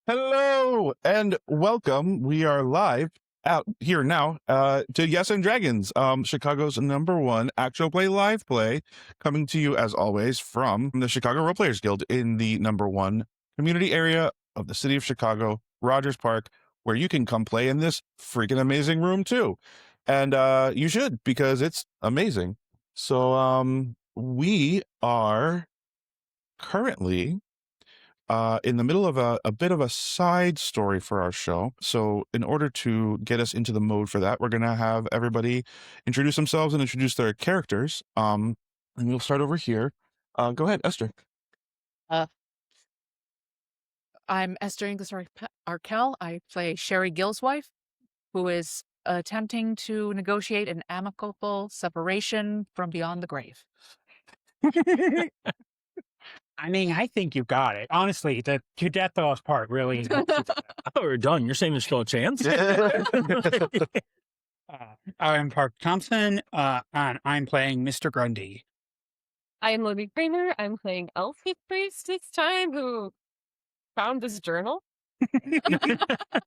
Hello and welcome. We are live out here now to Yes and Dragons, Chicago's #1 actual play live play, coming to you as always from the Chicago Role Players Guild in the #1 community area of the city of Chicago, Rogers Park, where you can come play in this freaking amazing room too. And you should, because it's amazing. So we are currently in the middle of a bit of a side story for our show. So in order to get us into the mode for that, we're going to have everybody introduce themselves and introduce their characters. And we'll start over here. Go ahead, Esther. I'm Esther Engels Arkell. I play Sherry Gillswife, who is attempting to negotiate an amicable separation from beyond the grave. I mean, I think you got it. Honestly, the Judethos part really. I thought we were done. You're saying there's still a chance? I'm Park Thompson, and I'm playing Mr. Grundy. I'm Libby Kramer. I'm playing Elspeth Frejst this time, who found this journal. I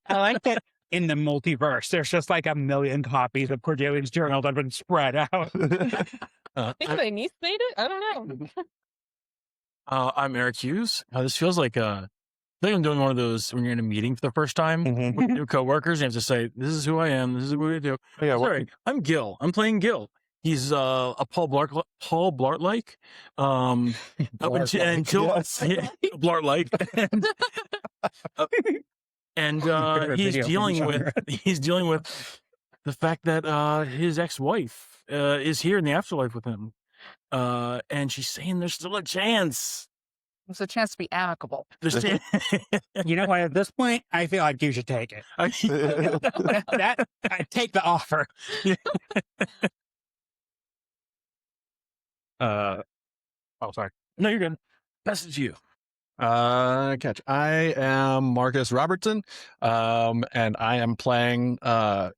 like that in the multiverse, there's just like a million copies of Cordelia's journal that have been spread out. I think my niece made it. I don't know. I'm Eric Hughes. This feels like I think I'm doing one of those when you're in a meeting for the first time with new coworkers. You have to say, "This is who I am. This is what I do." Oh, yeah, Sorry, I'm Gill. I'm playing Gill. He's a Paul Blart like, until Blart like, and he's dealing with the fact that his ex-wife is here in the afterlife with him. And she's saying there's still a chance. There's a chance to be amicable. You know what? At this point, I feel like you should take it. I take the offer. Sorry. No, you're good. Best to you. Catch. I am Marcus Robertson, and I am playing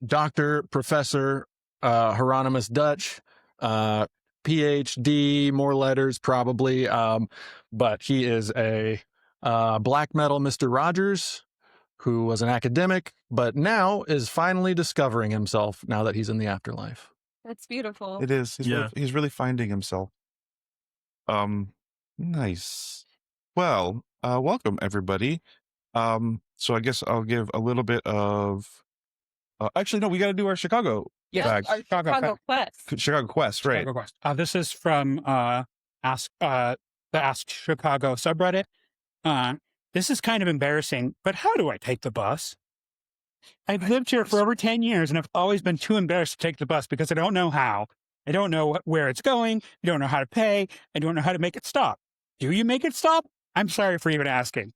Dr. Professor Heironymous Dutch, PhD, more letters probably, but he is a black metal Mr. Rogers, who was an academic, but now is finally discovering himself now that he's in the afterlife. That's beautiful. It is. He's really finding himself. Nice. Well, welcome everybody. So I guess I'll give a little bit of. Actually, no, we got to do our Chicago. Yeah, our Chicago Quest. Chicago Quest, right? Chicago Quest. This is from the Ask Chicago subreddit. This is kind of embarrassing, but how do I take the bus? I've lived here for over 10 years and I've always been too embarrassed to take the bus because I don't know how. I don't know where it's going. I don't know how to pay. I don't know how to make it stop. Do you make it stop? I'm sorry for even asking.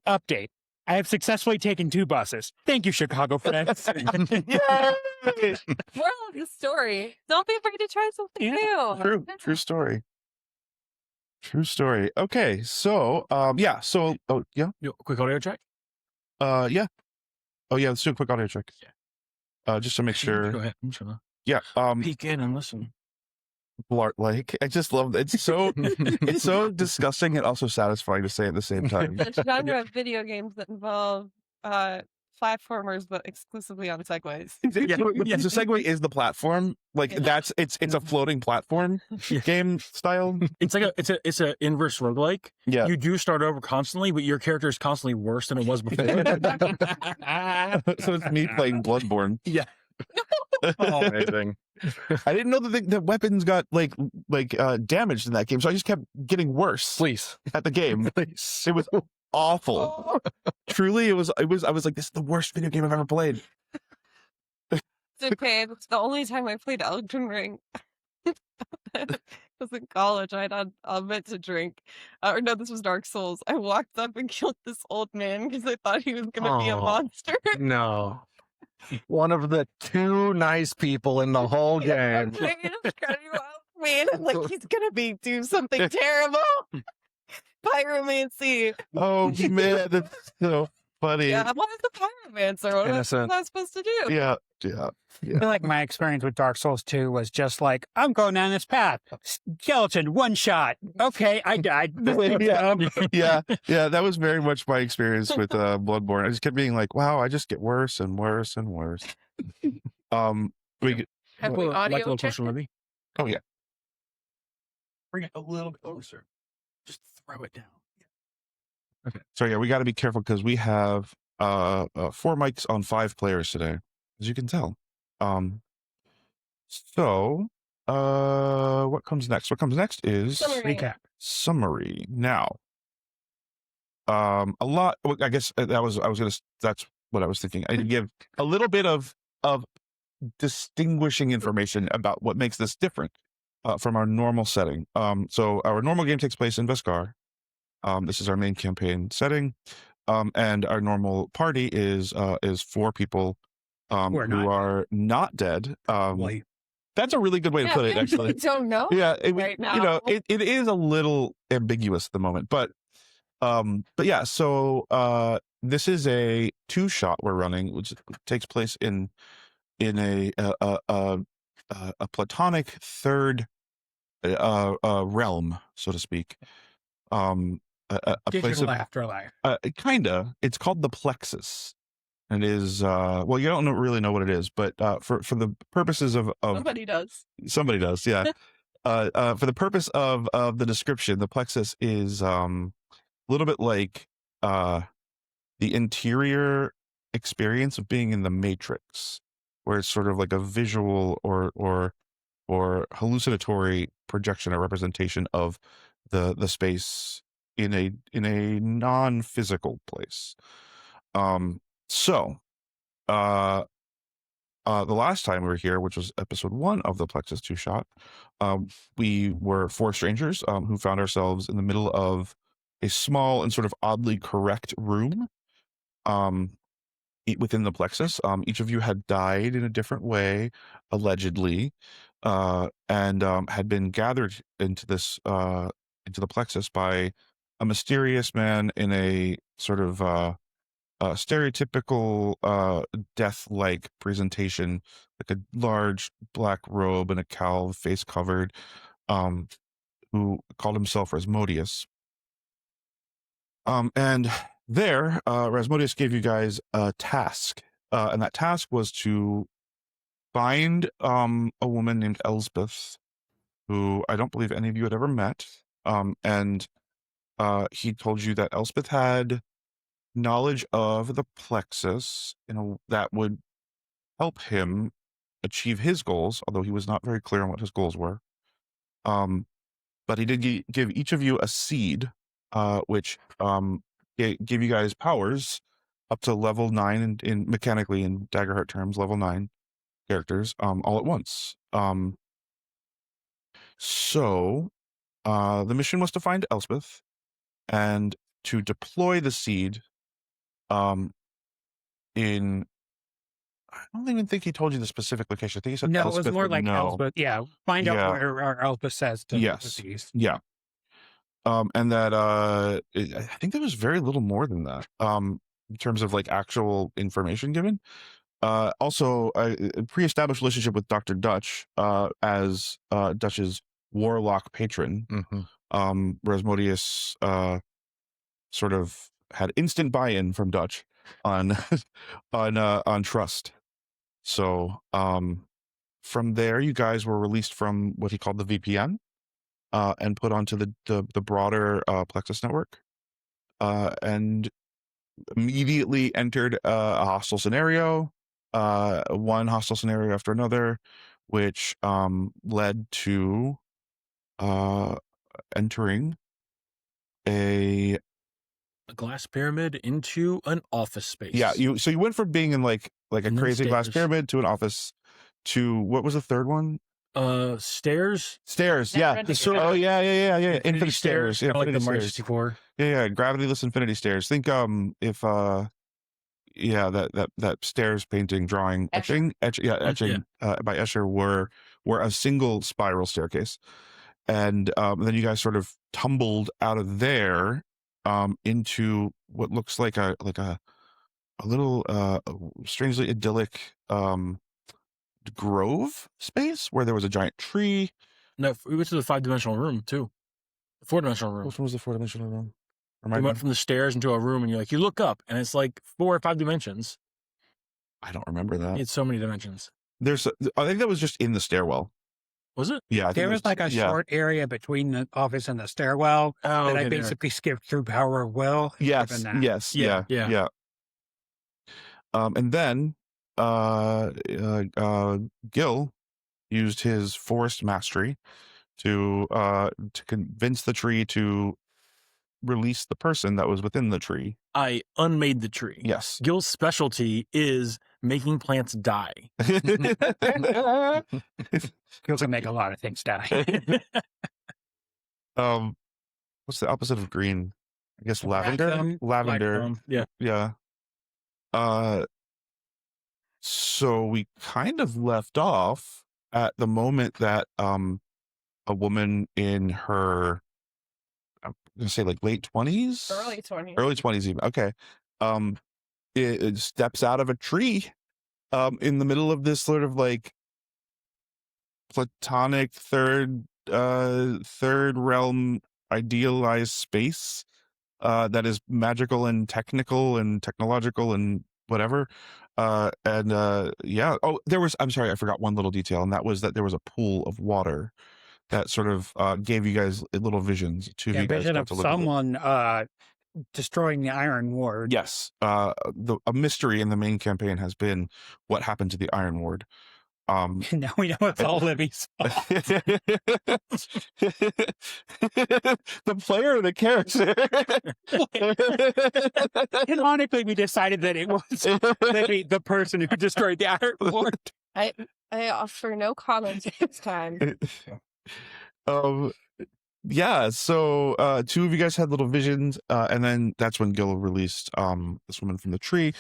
Update. I have successfully taken 2 buses. Thank you, Chicago friends. Moral of the story: don't be afraid to try something new. True story. True story. Okay, so yeah. So Quick audio check. yeah. Oh yeah. Let's do a quick audio check. Just to make sure. Go ahead. I'm sure. Yeah. Peek in and listen. Blart like. I just love it. It's so it's so disgusting and also satisfying to say at the same time. The genre of video games that involve platformers, but exclusively on segways. Yeah, so Segway is the platform. Like it's a floating platform game style. It's like it's a inverse roguelike. Yeah. You do start over constantly, but your character is constantly worse than it was before. So it's me playing Bloodborne. Yeah. Oh, amazing. I didn't know that the weapons got like damaged in that game, so I just kept getting worse. Please. At the game. Please. It was awful. Truly, it was. I was like, this is the worst video game I've ever played. It's okay. It's the only time I played Elden Ring. I was in college. I had meant to drink. Or no, this was Dark Souls. I walked up and killed this old man because I thought he was going to be a monster. No. One of the 2 nice people in the whole game. Man, I'm like, he's going to do something terrible. Pyromancy. Oh man, funny. Yeah, what is the pyromancer? What was Innocent. I supposed to do? Yeah. I feel like my experience with Dark Souls 2 was just like, I'm going down this path. Skeleton, one shot. Okay, I died. Yeah. That was very much my experience with Bloodborne. I just kept being like, wow, I just get worse and worse and worse. We Have we Like a audio little checked question, it? Libby. Oh yeah. Bring it a little bit closer. Just throw it down. So yeah, we got to be careful because we have 4 mics on 5 players today, as you can tell. So what comes next? What comes next is Summary. Recap. summary. Now, a lot. I guess that's what I was thinking. I give a little bit of distinguishing information about what makes this different from our normal setting. So our normal game takes place in Vescarre. This is our main campaign setting, and our normal party is 4 people who are not dead. That's a really good way to put it, actually. I don't know. Yeah, right now. you know, it is a little ambiguous at the moment, but yeah. So this is a 2-shot we're running, which takes place in a platonic third realm, so to speak. A place of afterlife. kinda. It's called the Plexus. And it is well, you don't really know what it is, but for the purposes of Somebody does. somebody does, yeah. For the purpose of the description, the Plexus is a little bit like the interior experience of being in the Matrix, where it's sort of like a visual or hallucinatory projection or representation of the space in a non-physical place. So the last time we were here, which was episode 1 of the Plexus 2-shot, we were 4 strangers who found ourselves in the middle of a small and sort of oddly correct room within the Plexus. Each of you had died in a different way, allegedly, and had been gathered into the Plexus by a mysterious man in a sort of stereotypical death-like presentation, like a large black robe and a cowl, face covered, who called himself Rasmodius. And there, Rasmodius gave you guys a task, and that task was to find a woman named Elspeth, who I don't believe any of you had ever met. And he told you that Elspeth had knowledge of the Plexus, that would help him achieve his goals, although he was not very clear on what his goals were. But he did give each of you a seed, which gave you guys powers up to level 9 in mechanically, in Daggerheart terms, level 9 characters all at once. So the mission was to find Elspeth and to deploy the seed in, I don't even think he told you the specific location. I think he said No, Elspeth, it was more but like no. Elspeth. Yeah, find Yeah. out where Elspeth says to Yes. the east. Yeah. And that I think there was very little more than that in terms of like actual information given. Also, a pre-established relationship with Dr. Dutch as Dutch's warlock patron. Mm-hmm. Rasmodius sort of had instant buy-in from Dutch on on trust. So from there, you guys were released from what he called the VPN and put onto the broader Plexus network, and immediately entered a hostile scenario, one hostile scenario after another, which led to entering a glass pyramid into an office space. Yeah, you went from being in like a And then crazy glass stairs. pyramid to an office to, what was the third one? Stairs. Stairs. Never Yeah. ending Oh yeah. Infinite stairs. Yeah, like the infinite Mario stairs. 64. Yeah, gravityless infinity stairs. Think if that stairs painting drawing Escher. etching by Escher were a single spiral staircase, and then you guys sort of tumbled out of there into what looks like a strangely idyllic grove space where there was a giant tree. No, we went to the 5-dimensional room too. The 4-dimensional room. Which one was the 4-dimensional room? We went from the stairs into a room, and you look up, and it's like 4 or 5 dimensions. I don't remember that. It's so many dimensions. I think that was just in the stairwell. Was it? Yeah, I think There it was like a yeah. short area between the office and the stairwell Oh, that okay, I there. basically skipped through Power of Will. Yes, given that. yes, Yeah, yeah, yeah. yeah. And then Gill used his forest mastery to convince the tree to release the person that was within the tree. I unmade the tree. Yes. Gill's specialty is making plants die. Kills can make a lot of things die. What's the opposite of green? I guess lavender. Raccoon, Lavender. Yeah. Yeah. So we kind of left off at the moment that a woman in her, I'm gonna say like late 20s, Early 20s. early 20s even. Okay. It steps out of a tree in the middle of this sort of like platonic third realm idealized space that is magical and technical and technological and whatever. Yeah. Oh, I'm sorry, I forgot one little detail, and that was that there was a pool of water that sort of gave you guys little visions. Two of you guys Vision got of to look at it. someone destroying the Iron Ward. Yes. A mystery in the main campaign has been what happened to the Iron Ward. Now we know it's all Libby's fault. The player or the character? Ironically, we decided that it was Libby, the person who destroyed the Iron Ward. I offer no comment this time. Yeah, so two of you guys had little visions, and then that's when Gill released this woman from the tree,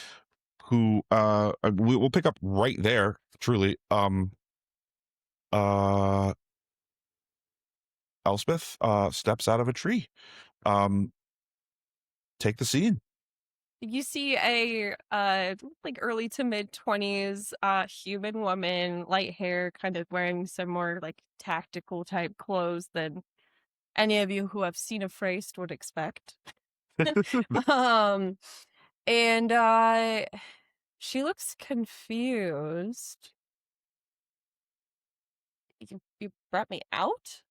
who we'll pick up right there, truly. Elspeth steps out of a tree. Take the scene. You see a like early to mid 20s human woman, light hair, kind of wearing some more like tactical type clothes than any of you who have seen a Frejst would expect. And she looks confused. You brought me out?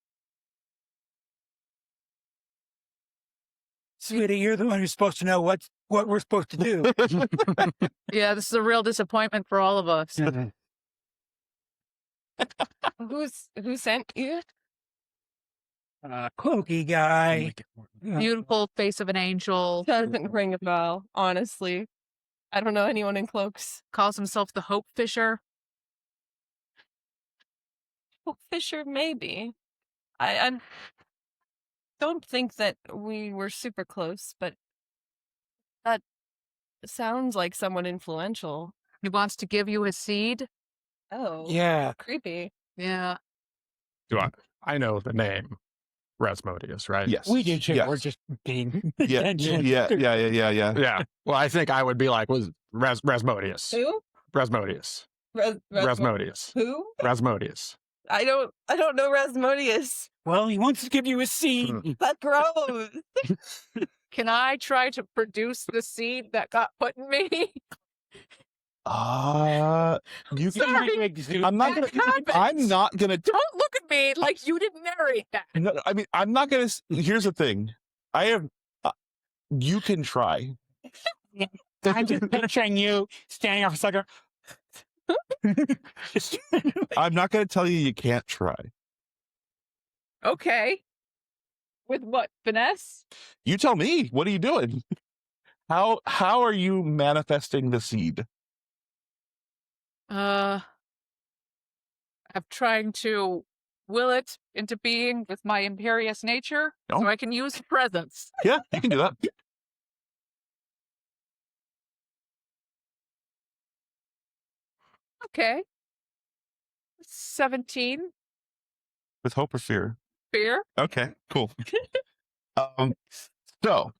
Sweetie, you're the one who's supposed to know what we're supposed to do. Yeah, this is a real disappointment for all of us. Who sent you? Cloaky guy. Beautiful face of an angel. Doesn't ring a bell, honestly. I don't know anyone in cloaks. Calls himself the Hope Fisher. Well, Fisher, maybe. I don't think that we were super close, but that sounds like someone influential. He wants to give you his seed. Oh, Yeah. creepy. Yeah. Do I know the name Rasmodius, right? Yes. We did too. Yes. We're just being Yeah. Yeah. Yeah. Well, I think I would be like, was Rasmodius. Who? Rasmodius. Rasmodius. Who? Rasmodius. I don't know Rasmodius. Well, he wants to give you a seed. That's gross. Can I try to produce the seed that got put in me? You Sorry. can. I'm not gonna. That happens. I'm not gonna. Don't look at me like you didn't narrate that. No, I mean, I'm not gonna. Here's the thing. I have. You can try. I'm just picturing you standing off a sucker. I'm not gonna tell you can't try. Okay. With what? Finesse? You tell me. What are you doing? How are you manifesting the seed? I'm trying to will it into being with my imperious nature No. so I can use presence. Yeah, you can do that. Okay. 17. With hope or fear. Fear. Okay, cool. So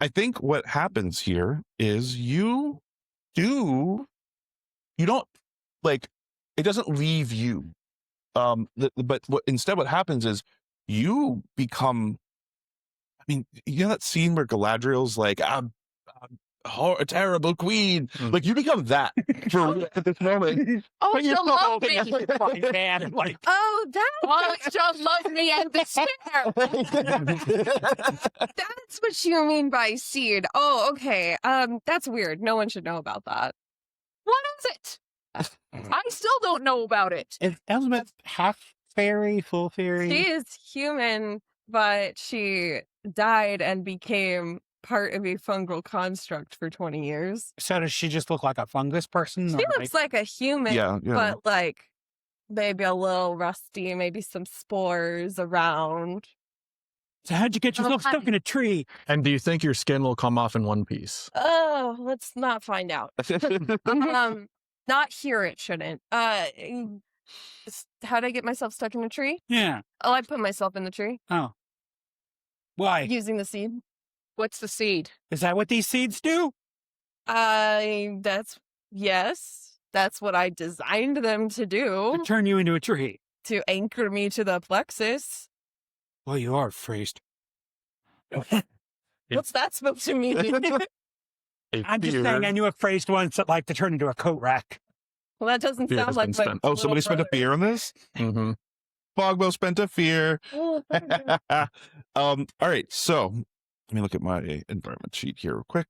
I think what happens here is you don't like it doesn't leave you. But instead what happens is you become. I mean, you know that scene where Galadriel's like, I'm a terrible queen. Like you become that for real at this moment. Oh, But you're she'll still love holding me. up the fine man and like, Oh, Oh, she'll love me and despair. that's what you mean by seed. Oh, okay. That's weird. No one should know about that. What is it? I still don't know about it. is Elspeth half fairy, full fairy? She is human, but she died and became part of a fungal construct for 20 years. So does she just look like a fungus person? She or looks like a human, Yeah. but like maybe a little rusty, maybe some spores around. So how'd you get yourself stuck in a tree? And do you think your skin will come off in one piece? Oh, let's not find out. Not here, it shouldn't. How'd I get myself stuck in a tree? Yeah. Oh, I put myself in the tree Oh. Why? using the seed. What's the seed? Is that what these seeds do? Yes, that's what I designed them to To do, turn you into a tree. to anchor me to the plexus. Well, you are Frejst. What's that supposed to mean? I'm just saying I knew a Frejst once that liked to turn into a coat rack. Well, that doesn't Fear sound has like been my spent. Oh, somebody spent a fear on this? Mm-hmm. Fogbo spent a fear. Oh, All right, so let me look at my environment sheet here real quick.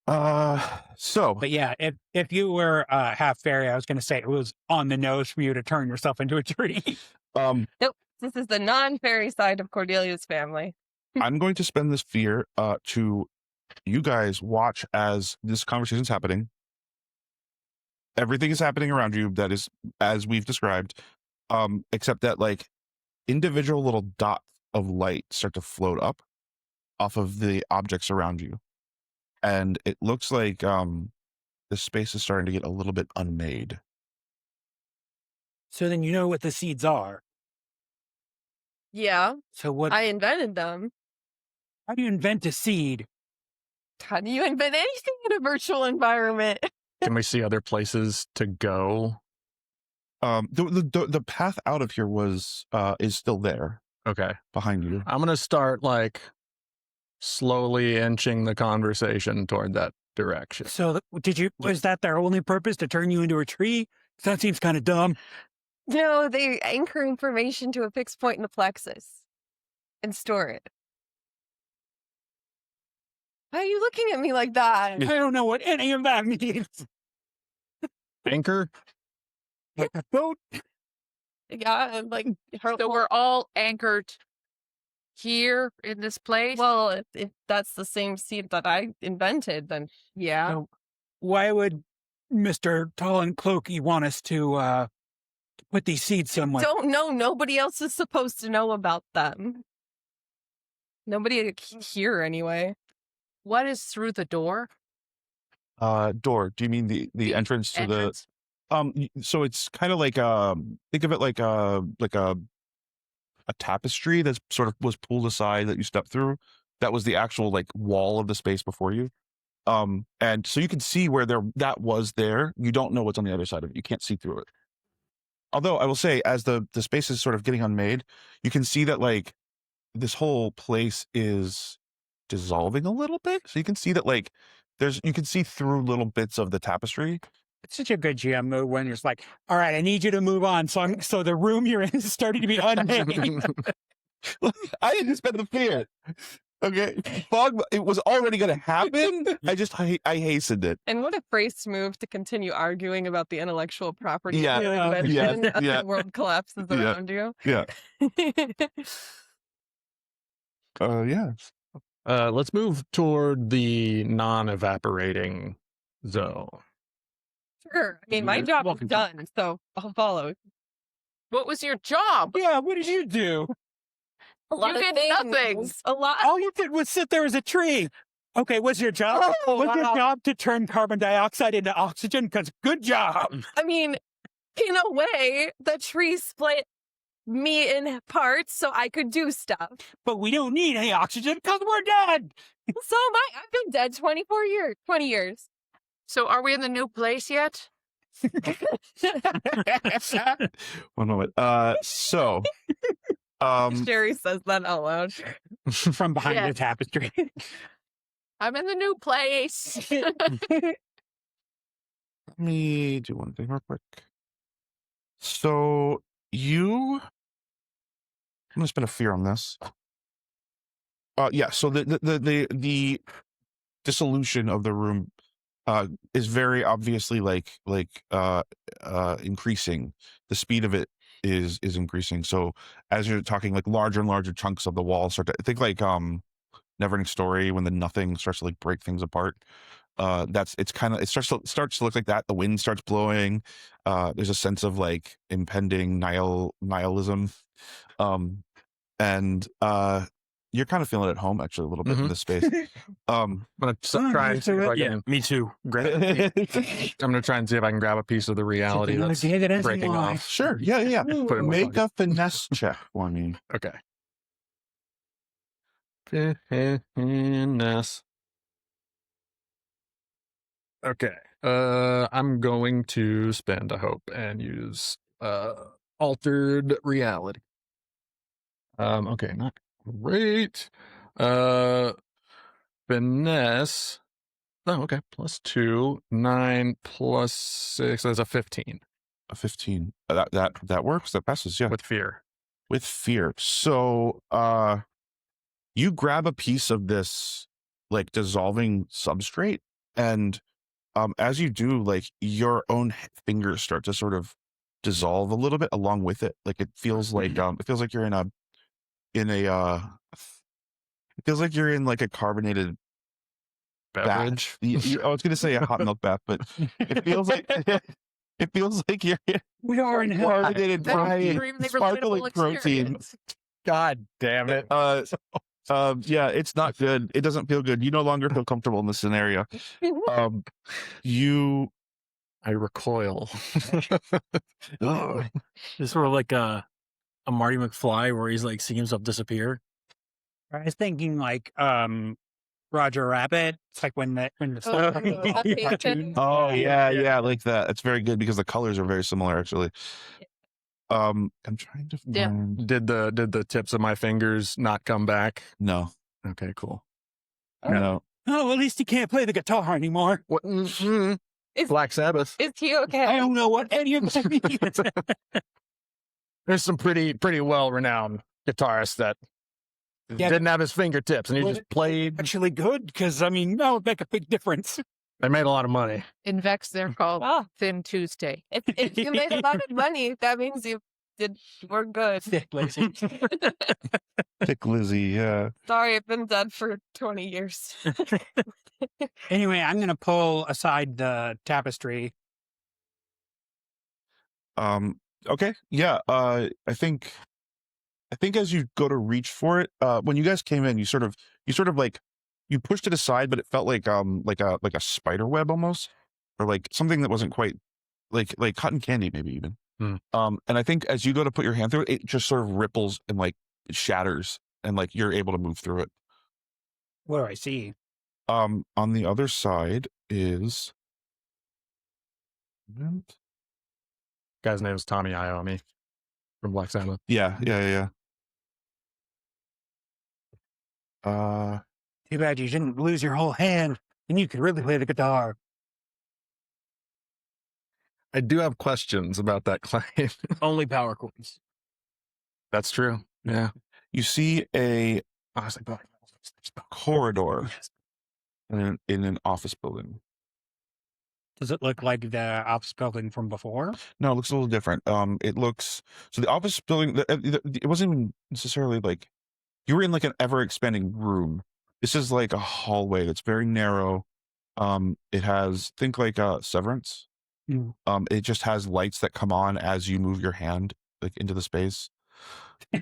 But yeah, if you were half fairy, I was going to say it was on the nose for you to turn yourself into a tree. This is the non-fairy side of Cordelia's family. I'm going to spend this fear to you guys watch as this conversation's happening. Everything is happening around you that is as we've described, except that like individual little dots of light start to float up off of the objects around you. And it looks like the space is starting to get a little bit unmade. So then you know what the seeds are. Yeah, So what? I invented them. How do you invent a seed? How do you invent anything in a virtual environment? Can we see other places to go? The path out of here is still there Okay. behind you. I'm going to start like slowly inching the conversation toward that direction. So was that their only purpose, to turn you into a tree? That seems kind of dumb. No, they anchor information to a fixed point in the plexus and store it. Why are you looking at me like that? I don't know what any of that means. Anchor? Like a boat? Yeah, like her. So we're all anchored here in this place? Well, if that's the same seed that I invented, then yeah. So why would Mr. Tall and Cloaky want us to put these seeds somewhere? Don't know. Nobody else is supposed to know about them. Nobody here, anyway. What is through the door? Door. Do you mean the entrance to Entrance? so it's kind of like think of it like a tapestry that's sort of was pulled aside that you step through. That was the actual like wall of the space before you. And so you can see where that was there. You don't know what's on the other side of it. You can't see through it. Although I will say, as the space is sort of getting unmade, you can see that like this whole place is dissolving a little bit. So you can see that like you can see through little bits of the tapestry. It's such a good GM move when you're just like, all right, I need you to move on. So the room you're in is starting to be unmade. I didn't spend the fear. Okay, fog. It was already going to happen. I hastened it. And what a Frejst move to continue arguing about the intellectual property Yeah, of your yeah, invention as yeah. the world collapses Yeah. around you. Yeah. Yeah. Let's move toward the non-evaporating zone. Sure. I mean, my job is Welcome to- done, so I'll follow. What was your job? Yeah, what did you do? A lot You of did things. nothing. A lot. All you did was sit there as a tree. Okay, what's your job? Oh, was your wow. job to turn carbon dioxide into oxygen? Because good job. I mean, in a way, the tree split me in parts so I could do stuff. But we don't need any oxygen because we're dead. So am I. I've been dead 20 years. So are we in the new place yet? One moment. So, Sherry says that out loud. From behind the Yes. tapestry. I'm in the new place. let me do one thing real quick. So I'm gonna spend a fear on this. Yeah. So the dissolution of the room is very obviously increasing. The speed of it is increasing. So as you're talking, like larger and larger chunks of the wall start to think like Neverending Story when the nothing starts to like break things apart. It starts to look like that. The wind starts blowing. There's a sense of like impending nihilism. And you're kind of feeling at home actually a little bit in this space. I'm gonna try and see if I can. Me too. I'm gonna try and see if I can grab a piece of the reality that's breaking off. Sure. Yeah. Put it in my Make pocket. a finesse check for me. Okay. Finesse. Okay. I'm going to spend a hope and use altered reality. Okay, not great. Finesse. Oh, okay. +2, 9 + 6. That's a 15 A 15. That works. That passes. Yeah. with fear. With fear. So you grab a piece of this like dissolving substrate, and as you do, like your own fingers start to sort of dissolve a little bit along with it. Like it feels like you're in a it feels like you're in like a carbonated Beverage. bath. I was gonna say a hot milk bath, but it feels like you're in We are in hell. carbonated That's an protein, extremely sparkling relatable protein. experience. God damn it. Yeah, it's not good. It doesn't feel good. You no longer feel comfortable in this scenario. You I recoil. Ugh. It's sort of like a Marty McFly where he's like seeing himself disappear. I was thinking like Roger Rabbit. It's like when the cartoon. Oh yeah, like that. It's very good because the colors are very similar actually. I'm trying to Yeah. find Did the tips of my fingers not come back? no. Okay, cool. No. Oh, at least he can't play the guitar anymore. What? Is- Black Sabbath. Is he okay? I don't know what any of that means. There's some pretty well-renowned guitarists that Yeah. didn't have his fingertips, and he Was just played. Actually good, because I mean, that would make a big difference. They made a lot of money. In Vex, they're called Ah, Thin Tuesday. if you made a lot of money, that means we're good. Thick, lazy. Thick Lizzy, yeah. Sorry, I've been dead for 20 years. Anyway, I'm going to pull aside the tapestry. Okay. Yeah. I think as you go to reach for it, when you guys came in, you sort of like you pushed it aside, but it felt like a spider web almost, or like something that wasn't quite like cotton candy, maybe even. And I think as you go to put your hand through it, it just sort of ripples and like it shatters, and like you're able to move through it. What do I see? On the other side is Guy's name is Tommy Iommi from Black Sabbath. yeah. Too bad you didn't lose your whole hand, and you could really play the guitar. I do have questions about that claim. Only power chords. That's true. Yeah. You see a I was like, corridor in an office building. Does it look like the office building from before? No, it looks a little different. It looks so the office building. It wasn't even necessarily like you were in like an ever expanding room. This is like a hallway that's very narrow. It has think like Severance. Mm. It just has lights that come on as you move your hand like into the space. yeah.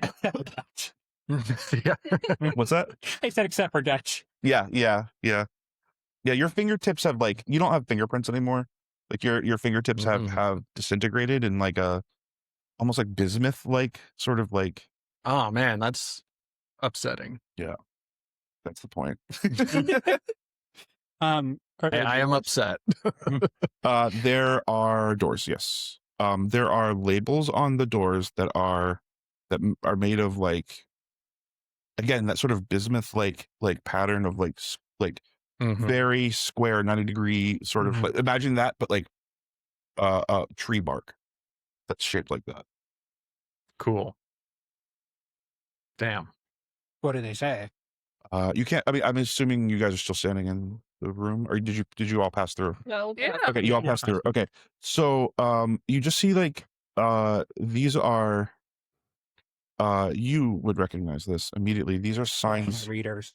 What's that? I said except for Dutch. Yeah. Your fingertips have like you don't have fingerprints anymore. Like your fingertips have disintegrated in like a almost like bismuth, like sort of like. Oh man, that's upsetting. That's the point. I am upset. There are doors. Yes. There are labels on the doors that are made of like, again, that sort of bismuth like pattern of like Mhm. very square 90-degree sort of like, imagine that, but like tree bark that's shaped like that. Cool. Damn. What do they say? You can't. I mean, I'm assuming you guys are still standing in the room, or did you all pass through? No. Yeah. Okay, you all passed through. Okay, so you just see like these are you would recognize this immediately. These are signs. Readers.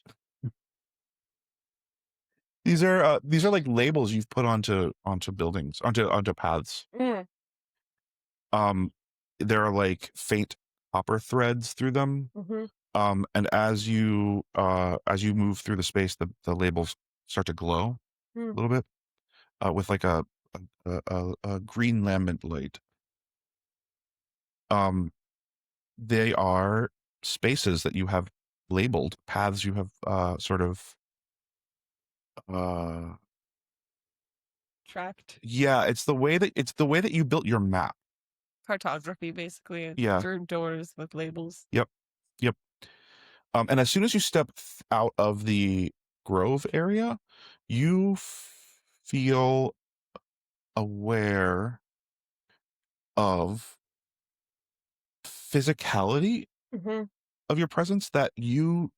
These are like labels you've put onto buildings, onto paths. Mm. There are like faint copper threads through them. Mm-hmm. And as you move through the space, the labels start to glow a little bit with like a green lambent light. They are spaces that you have labeled, paths you have sort of Tracked yeah, it's the way that you built your map. cartography, basically. And Yeah. through doors with labels. Yep. And as soon as you step out of the grove area, you feel aware of physicality Mm-hmm. of your presence that you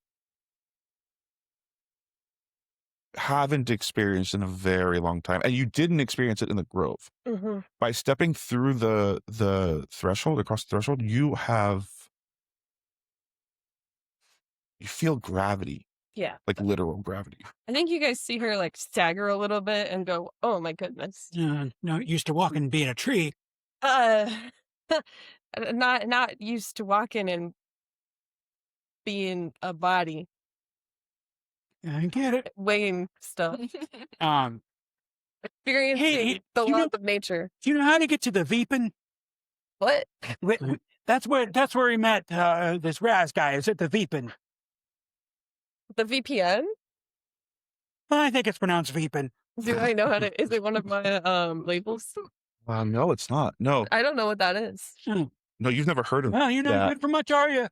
haven't experienced in a very long time, and you didn't experience it in the grove. Mm-hmm. By stepping through the threshold, across the threshold, you feel gravity, Yeah. like literal gravity. I think you guys see her like stagger a little bit and go, "Oh my goodness." No, used to walking and being a tree. Not used to walking and being a body, I get it. weighing stuff, experiencing Hey, the you know- laws of nature. Do you know how to get to the Veepin? What? That's where he met this Raz guy. Is it the Veepin? The VPN? I think it's pronounced Veepin. Do I know how to? Is it one of my labels? No, it's not. No, I don't know what that is. no, you've never heard of Well, you're not that. good for much, are you?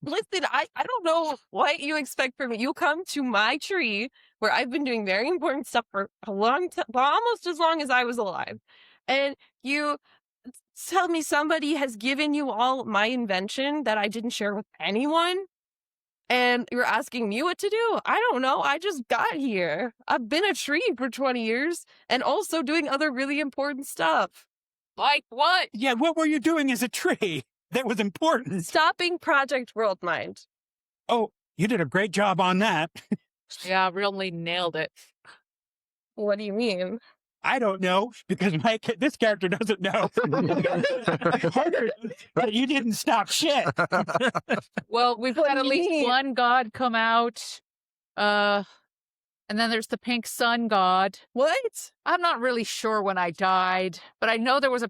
Listen, I don't know what you expect from me. You come to my tree where I've been doing very important stuff for a long time, well, almost as long as I was alive. And you tell me somebody has given you all my invention that I didn't share with anyone. And you're asking me what to do? I don't know. I just got here. I've been a tree for 20 years and also doing other really important stuff. Like what? Yeah, what were you doing as a tree that was important? Stopping Project World Mind. Oh, you did a great job on that. Yeah, really nailed it. What do you mean? I don't know because this character doesn't know. But you didn't stop shit. Well, we've had at do you least mean? one god come out. And then there's the pink sun god. What? I'm not really sure when I died, but I know there was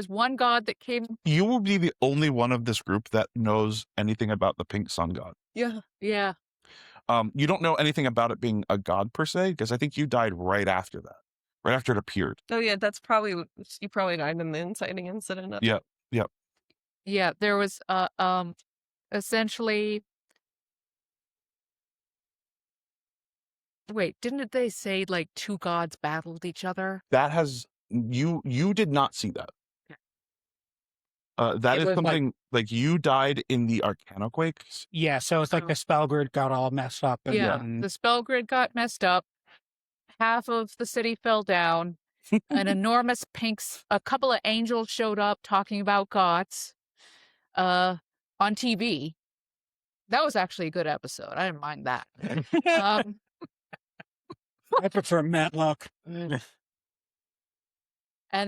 one god that came. You will be the only one of this group that knows anything about the pink sun god. Yeah. Yeah. You don't know anything about it being a god per se, because I think you died right after that, right after it appeared. Oh yeah, that's probably you probably died in the inciting incident. Yeah. Yeah, there was essentially. Wait, didn't they say like two gods battled each other? That has you did not see that. That It is was something like you died in the Arcanoquakes. Yeah, so it's like the spell grid got all messed up. And Yeah, the spell grid got messed up. Half of the city fell down. An enormous a couple of angels showed up talking about gods on TV. That was actually a good episode. I didn't mind that. I prefer Matlock. And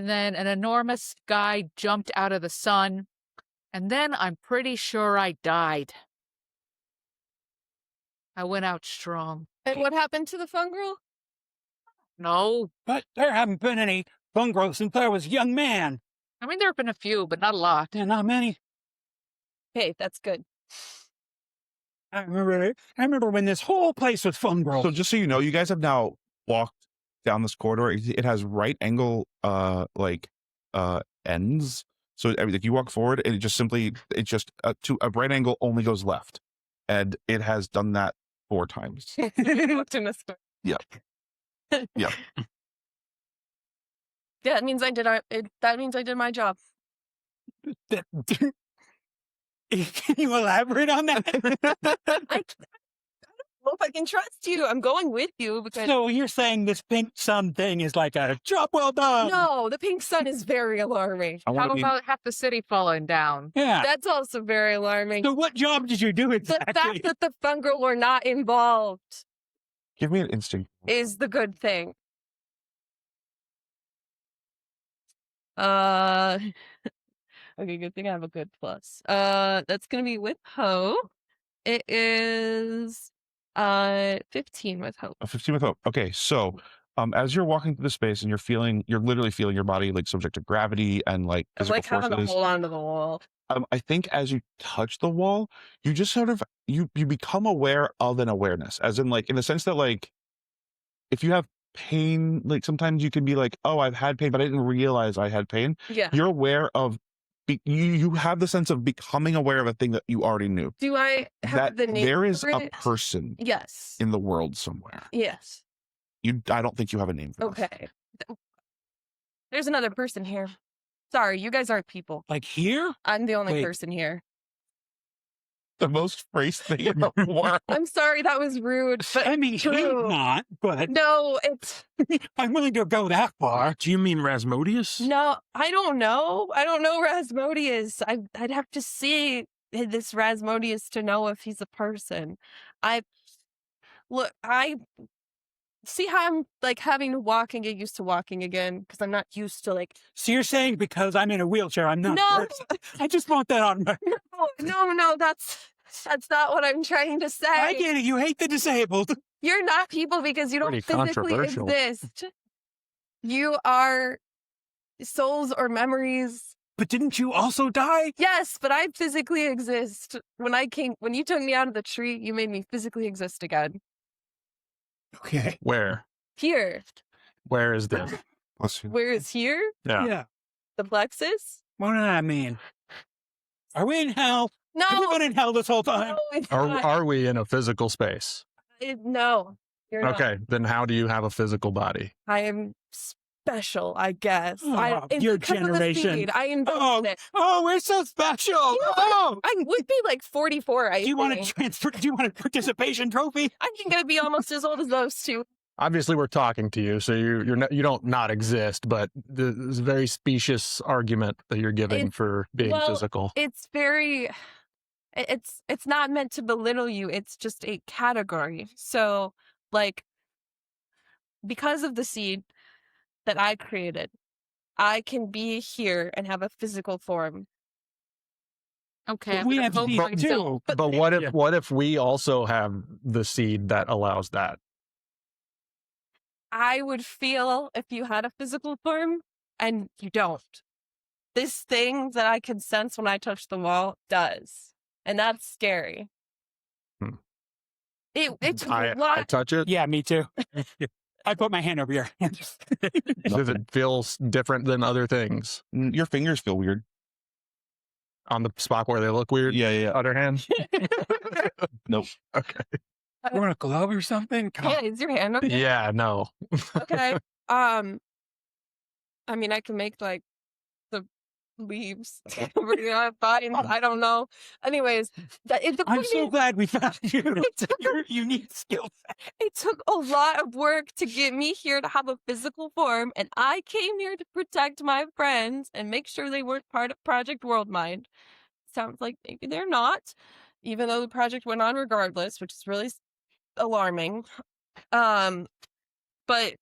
then an enormous guy jumped out of the sun. And then I'm pretty sure I died. I went out strong. And what happened to the fungal? No. But there haven't been any fungal since I was a young man. I mean, there have been a few, but not a lot. Yeah, not many. Hey, that's good. I remember when this whole place was fungal. So just so you know, you guys have now walked down this corridor. It has right angle ends. So like you walk forward and it just to a right angle only goes left. And it has done that 4 times. Looked in a store. Yep. Yep. Yeah, it means I did. That means I did my job. Can you elaborate on that? I hope I can trust you. I'm going with you because So you're saying this pink sun thing is like a job well done? no, the pink sun is very alarming. I How want to be about half the city falling down? Yeah. That's also very alarming. So what job did you do The exactly? fact that the fungal were not involved give me an instinct. is the good thing. Okay, good thing I have a good plus. That's gonna be with hope. It is 15 with hope. A 15 with hope. Okay, so as you're walking through the space and you're literally feeling your body like subject to gravity and like I'm physical like having to forces. hold on to the wall. I think as you touch the wall, you just sort of you become aware of an awareness, as in like in the sense that like if you have pain, like sometimes you can be like, oh, I've had pain, but I didn't realize I had pain. Yeah. You're aware of you have the sense of becoming aware of a thing that you already knew. Do I have That the name there is for a it? person Yes. in the world somewhere. Yes. I don't think you have a name for this. Okay. There's another person here. Sorry, you guys aren't people. Like here? I'm the only Wait. person here. The most Frejst thing in the world. I'm sorry that was rude, but I mean, he's true. not, but No, it's I'm willing to go that far. Do you mean Rasmodius? no. I don't know. I don't know Rasmodius. I'd have to see this Rasmodius to know if he's a person. I see how I'm like having to walk and get used to walking again because I'm not used to like. So you're saying because I'm in a wheelchair, I'm not. No. a person. I just want that on my. No. That's not what I'm trying to say. I get it. You hate the disabled. You're not people because you don't Pretty physically controversial. exist. You are souls or memories. But didn't you also die? Yes, but I physically exist. When you took me out of the tree, you made me physically exist again. Okay. Where? Here. Where is this? Bless you. Where is here? Yeah. The Plexus? What does that mean? Are we in hell? No. Have we been in hell this whole time? No, it's Are not. are we in a physical space? No. You're not. Okay, then how do you have a physical body? I am special, I guess. Oh, it's your because of the generation. seed. I invented it. Oh, we're so special. You know, Oh, I would be like 44, I do you want think. to transfer? Do you want a participation trophy? I think I'd be almost as old as those two. Obviously, we're talking to you, so you don't not exist. But this is a very specious argument that you're giving It's- for being well, physical. It's very it's not meant to belittle you. It's just a category. So, like, because of the seed that I created, I can be here and have a physical form. Okay, We I'm have gonna vote seeds myself. too. But what if Yeah. what if we also have the seed that allows that? I would feel if you had a physical form and you don't. This thing that I can sense when I touch the wall does. And that's scary. Hmm. It took a I lot. touch it. Yeah, me too. I put my hand over your hand. Does it feel different than other things Your fingers feel weird. on the spot where they look weird? Yeah. Other hand. Nope. Okay. You want a glove or something? Yeah, is your hand okay? Yeah. No. Okay. I mean, I can make like the leaves. Fine. I don't know. Anyways, the I'm point so is, glad we found you. It took a- Your unique skill. it took a lot of work to get me here to have a physical form, and I came here to protect my friends and make sure they weren't part of Project Worldmind. Sounds like maybe they're not, even though the project went on regardless, which is really alarming. But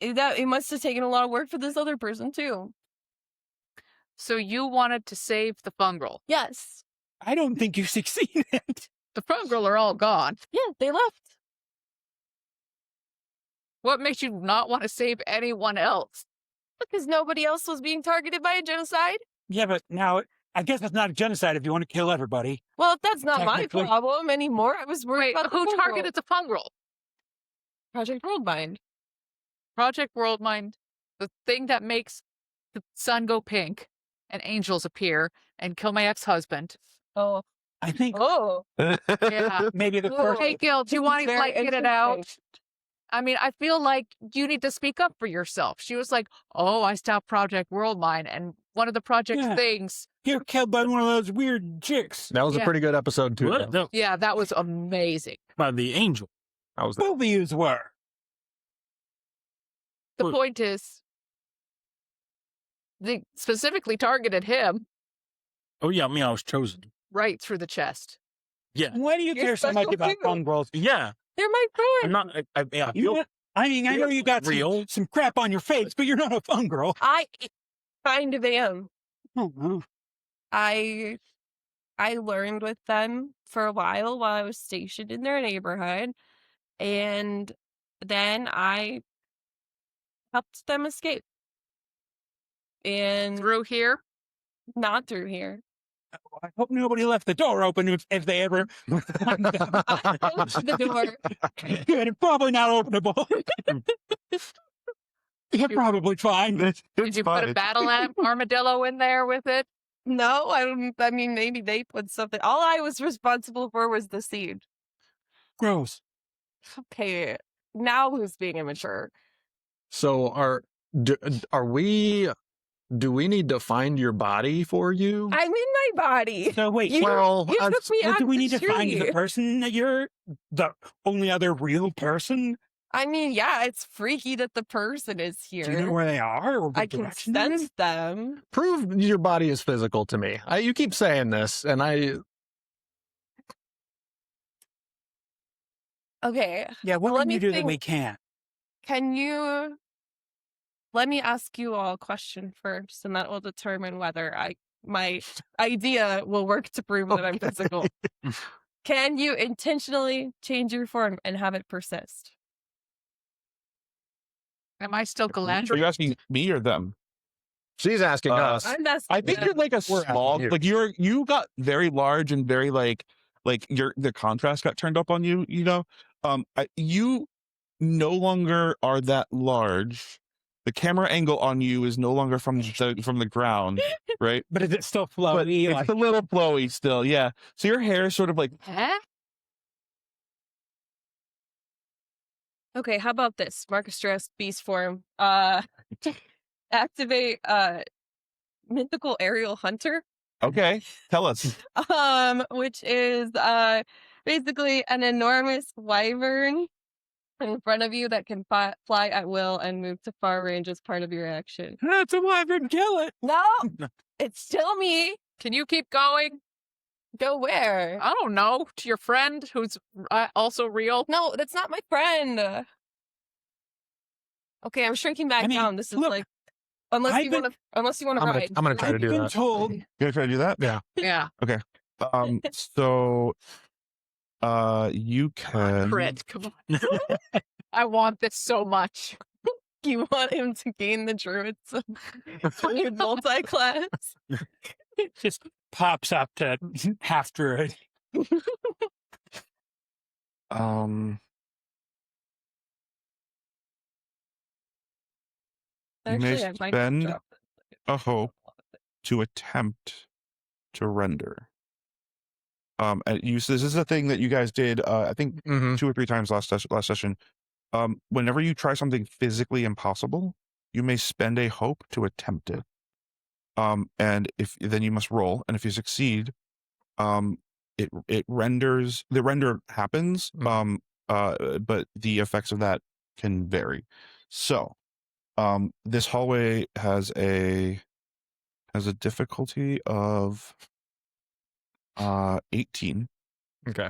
it must have taken a lot of work for this other person too. So you wanted to save the fungal. Yes. I don't think you succeeded. The fungal are all gone. Yeah, they left. What makes you not want to save anyone else? Because nobody else was being targeted by a genocide? Yeah, but now I guess that's not a genocide if you want to kill everybody. Well, that's not my Technically. problem anymore. I was worried Wait, about the who fungal. targeted the fungal? Project Worldmind. Project Worldmind, the thing that makes the sun go pink and angels appear and kill my ex-husband. Oh. I think Oh. Yeah. maybe the Oh. first. Hey, Gill, do you This is want to very like get it out? interesting. I mean, I feel like you need to speak up for yourself. She was like, "Oh, I stopped Project Worldmind, and one of the project's Yeah. things." You're killed by one of those weird chicks. That was a Yeah. pretty good episode too. What? though. No, Yeah, that was amazing. by the angel. I was Both of yous were. The Look. point is, they specifically targeted him Oh yeah, I mean I was chosen. right through the chest. Yeah, Why do you You're care so much special about too. fungrels? yeah. They're my I'm friend. not. I You feel know, I mean, I know you got real. some crap on your face, but you're not a fungrel. I kind of am. Oh, no. I learned with them for a while I was stationed in their neighborhood, and then I helped them escape. And Through here, not through here. I hope nobody left the door open if they ever. The door. Good, and probably not openable. You're probably fine. did you put a battle armadillo in there with it? No, I don't. I mean, maybe they put something. All I was responsible for was the seed. Gross. Okay, now who's being immature? So do we need to find your body for you? I'm in my body. So wait, You, Well, you I- took me well, out do we the need to find the tree. person that you're the only other real person? I mean, yeah, it's freaky that the person is here. Do you know where they are? Or I what can direction they're in? sense them. Prove your body is physical to me. You keep saying this, and Okay, Yeah, what Let can me you do that think. we can't? can you let me ask you all a question first, and that will determine whether my idea will work to prove that I'm physical. Can you intentionally change your form and have it persist? Am I still Are Galadriel? you asking me or them? she's asking us. I'm asking I think them. you're like a We're small, asking you. like you got very large and very like the contrast got turned up on you. You know, you no longer are that large. The camera angle on you is no longer from the ground, right? But is it still But flowy? it's Like, a little flowy still, yeah. So your hair is sort of like Huh? Okay, how about this? Marcus Stress, beast form. Activate mythical aerial hunter. okay. Tell us. Which is basically an enormous wyvern in front of you that can fly at will and move to far range as part of your action. that's a wyvern, kill it. No, it's still me. Can you keep going? Go where? I don't know. To your friend who's also real. No, that's not my friend. Okay, I'm shrinking back I mean, down. This is look, like unless I've you been- want to ride. I'm gonna try to I've do been that. told. You gonna try to do that? Yeah. Yeah. So you can Crit. Come on. I want this so much. You want him to gain the druids multi-class. It just pops up to half druid. You may Actually, I might spend drop it. a hope to attempt to render. And this is a thing that you guys did, I think Mhm. 2 or 3 times last session. Whenever you try something physically impossible, you may spend a hope to attempt it. And then you must roll, and if you succeed, it renders, the render happens, but the effects of that can vary. So, this hallway has a difficulty of 18. Okay.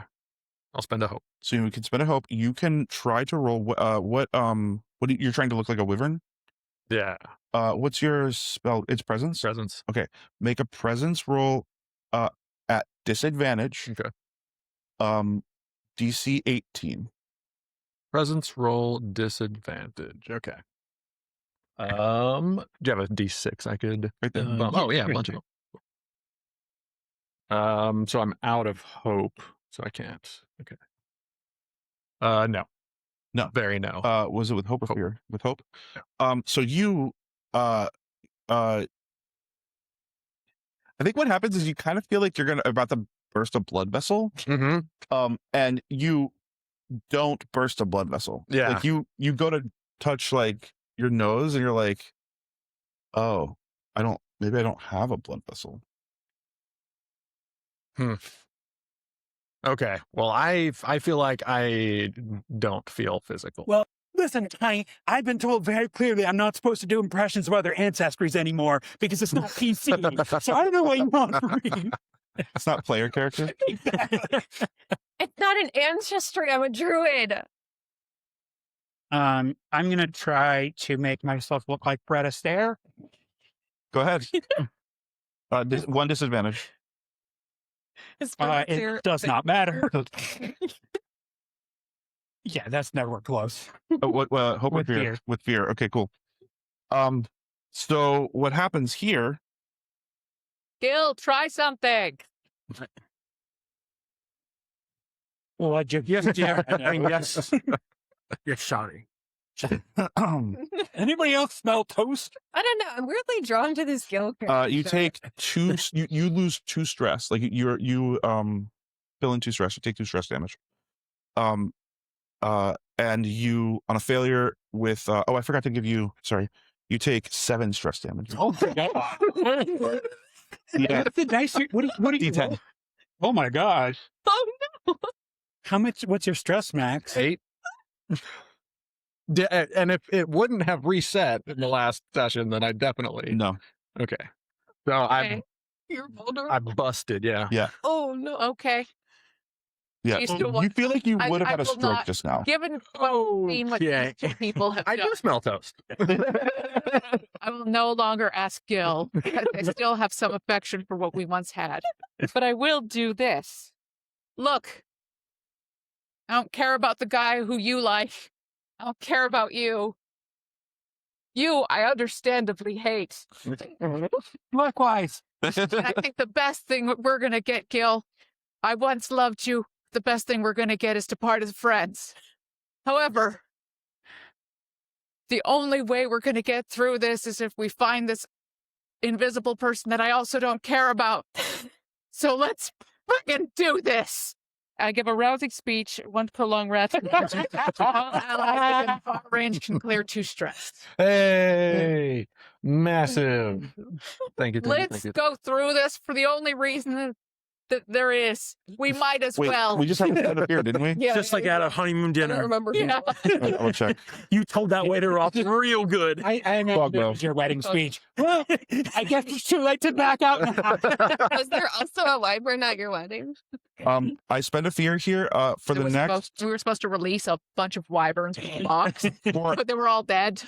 I'll spend a hope. So you can spend a hope. You can try to roll. You're trying to look like a wyvern? Yeah. What's your spell? It's presence. Presence. Make a presence roll at disadvantage. Okay. DC 18. Presence roll disadvantage. Okay. Do you have a D6 I could Right there. bump? Oh yeah, a bunch of them. So I'm out of hope, so I can't. Okay. No. No. Very no. Was it with hope or Hope. fear? With hope. So you, I think what happens is you kind of feel like you're about to burst a blood vessel. Mm-hmm. And you don't burst a blood vessel. Yeah. Like you go to touch like your nose, and you're like, oh, maybe I don't have a blood vessel. Okay. Well, I feel like I don't feel physical. Well, listen, Tiny, I've been told very clearly I'm not supposed to do impressions of other ancestries anymore because it's not PC. So I don't know what you want from me. It's not player character. It's not an ancestry. I'm a druid. I'm gonna try to make myself look like Fred Astaire. Go ahead. One disadvantage. It does not matter. Yeah, that's never close. Hope With with fear. fear. With fear. Okay, cool. So what happens here? Gill, try something. Well, I just I mean, yes. You're shoddy. Anybody else smell toast? I don't know. I'm weirdly drawn to this Gill character. You take two. You lose 2 stress. Like you fill in 2 stress. You take 2 stress damage. And you on a failure with. I forgot to give you. Sorry. You take 7 stress damage. Oh my god! Yeah. That's a nice. What do you? D10. Oh my gosh! Oh no! How much? What's your stress max? 8. And if it wouldn't have reset in the last session, then I definitely No. Okay. So Okay. You're vulnerable. I'm busted. Yeah. Oh no. Okay. Yeah. You still want- You feel like you I- would have I had a will stroke not- just now. Given what we've seen what Okay. these 2 people have I done, do smell toast. I will no longer ask Gill because I still have some affection for what we once had. But I will do this. Look, I don't care about the guy who you like. I don't care about you. You, I understandably hate. Likewise. And I think the best thing we're going to get, Gill, I once loved you. The best thing we're going to get is to part as friends. However, the only way we're going to get through this is if we find this invisible person that I also don't care about. So let's freaking do this. I give a rousing speech, 1 prolonged rest. All allies within far range can clear 2 stress. Hey, massive. Thank you. Let's go through this for the only reason that there is. We might as Wait, well. we just have to here, didn't we? Yeah. Just like at a honeymoon I don't dinner. remember. Yeah. I'll check. You told that waiter off real good. I imagine Fuck, it bro. was your wedding speech. Well, I guess it's too late to back out now. Was there also a wyvern at your wedding? I spend a fear here for the next We were supposed to release a bunch of wyverns from a box, for but they were all dead.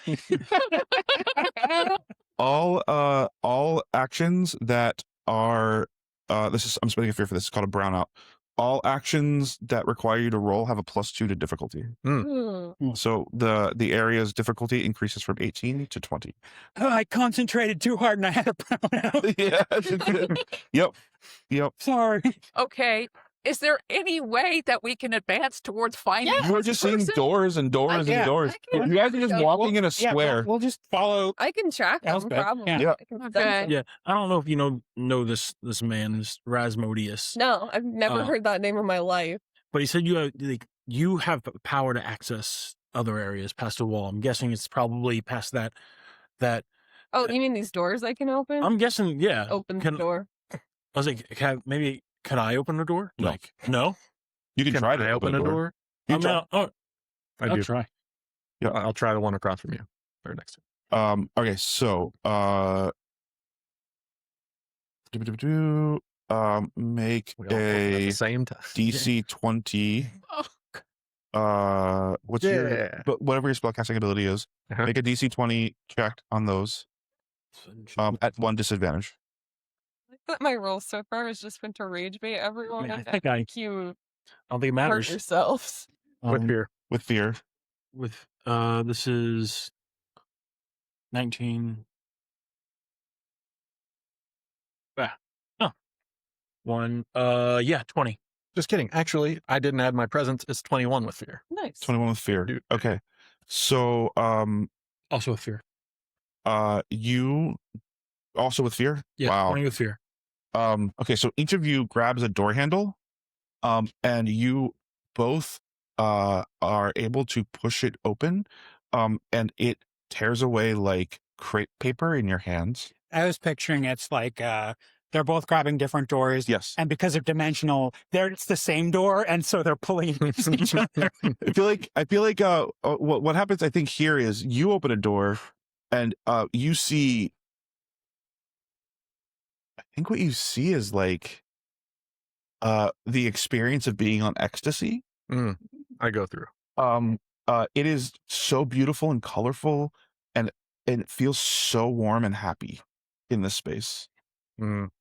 all actions that are I'm spending a fear for this. It's called a brownout. All actions that require you to roll have a +2 to difficulty. So the area's difficulty increases from 18 to 20. Oh, I concentrated too hard and I had a brownout. Yeah. Yep. Sorry. Okay. Is there any way that we can advance towards finding You are this just seeing person? doors and doors Yeah. and doors. I can- You guys are just Yeah, walking in a Yeah, square. we'll just follow. I can track them, Elspeth, probably. yeah. I can sense Okay. them. Yeah, I don't know if you know this man, this Rasmodius, No, I've never heard that name in my life. but he said you have power to access other areas past a wall. I'm guessing it's probably past that. Oh, you mean these doors I can open? I'm guessing, yeah. Open the Can- door. I was like, can I open a door? No. Like, no. You can try to I open a door? You I'm try. out. Oh, I I'll do. try. Yeah. I'll try the one across from you or next to Okay, so make you. We all open at a the same time. DC 20. Oh, What's your but whatever your spellcasting ability is, Uh-huh. make a DC 20 check on those. At 1 disadvantage. I thought my role so far has just been to rage bait everyone. I and think I you don't think it hurt matters. yourselves. With fear. With fear. With this is 19. Oh. 1. Yeah, 20. Just kidding. Actually, I didn't add my presence. It's 21 with fear. Nice. 21 with fear. Dude. Okay. So, Also with fear. you also with fear? Yeah, Wow. 20 with fear. Okay, so each of you grabs a door handle, and you both are able to push it open, and it tears away like crepe paper in your hands. I was picturing it's like they're both grabbing different doors. Yes. And because they're dimensional, it's the same door, and so they're pulling against each other. I feel like what happens I think here is you open a door and you see, I think what you see is like the experience of being on ecstasy. I go through. It is so beautiful and colorful, and it feels so warm and happy in this space.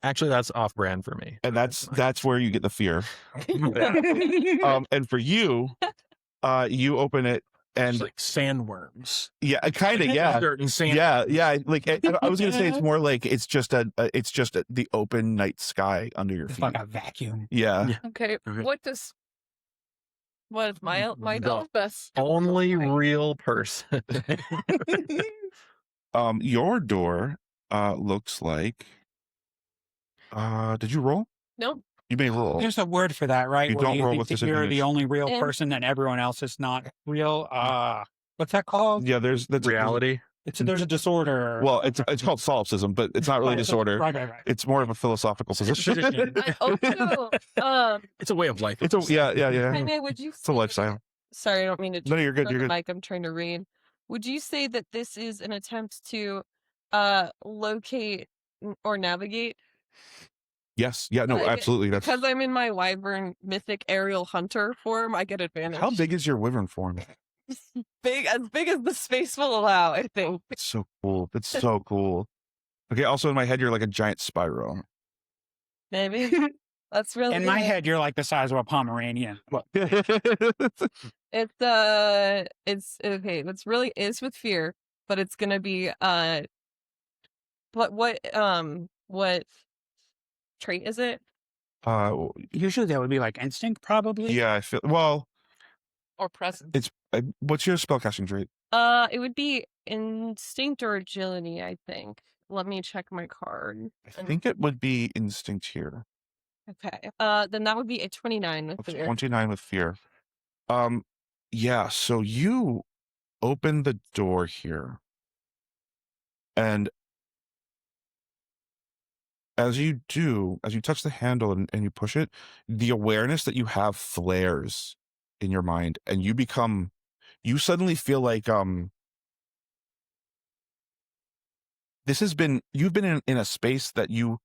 Actually, that's off brand for me. And that's where you get the fear. And for you, you open it and It's like sandworms. yeah, kind of, yeah. Dirt and sand. Yeah. Like I was gonna say, it's more like it's just the open night sky under your It's feet. like a vacuum. Yeah. Okay. Okay. What does What is my The Elspeth? only real person. Your door looks like. Did you roll? Nope. You may roll. There's a word for that, right? You Where don't roll think with that you're disadvantage. the only real Yeah. person and everyone else is not real. What's that called? Yeah, that's Reality. There's a disorder. Well, it's called solipsism, but it's not really disorder. Right. It's more of a philosophical position. It's a way of life. It's a yeah. Jaime, would you? It's a lifestyle. Sorry, I don't mean to. No, you're good. on You're the good. mic, I'm trying to read. Would you say that this is an attempt to locate or navigate? Yes. Yeah. No. Like, Absolutely. That's Because I'm in my wyvern mythic aerial hunter form, I get advantage. how big is your wyvern form? As big as the space will allow, I think. It's so cool. It's so cool. Okay. Also, in my head, you're like a giant Spyro. Maybe. That's really In my good. head, you're like the size of a Pomeranian. It's okay. It's really is with fear, but it's gonna be what trait is it? Usually that would be like instinct, probably. Yeah. I feel well. Or present? It's what's your spellcasting trait? It would be instinct or agility, I think. Let me check my card. I think it would be instinct here. Okay. Then that would be a 29 with That's fear. 29 with fear. Yeah. So you open the door here, and as you touch the handle and you push it, the awareness that you have flares in your mind, and you suddenly feel like you've been in a space that you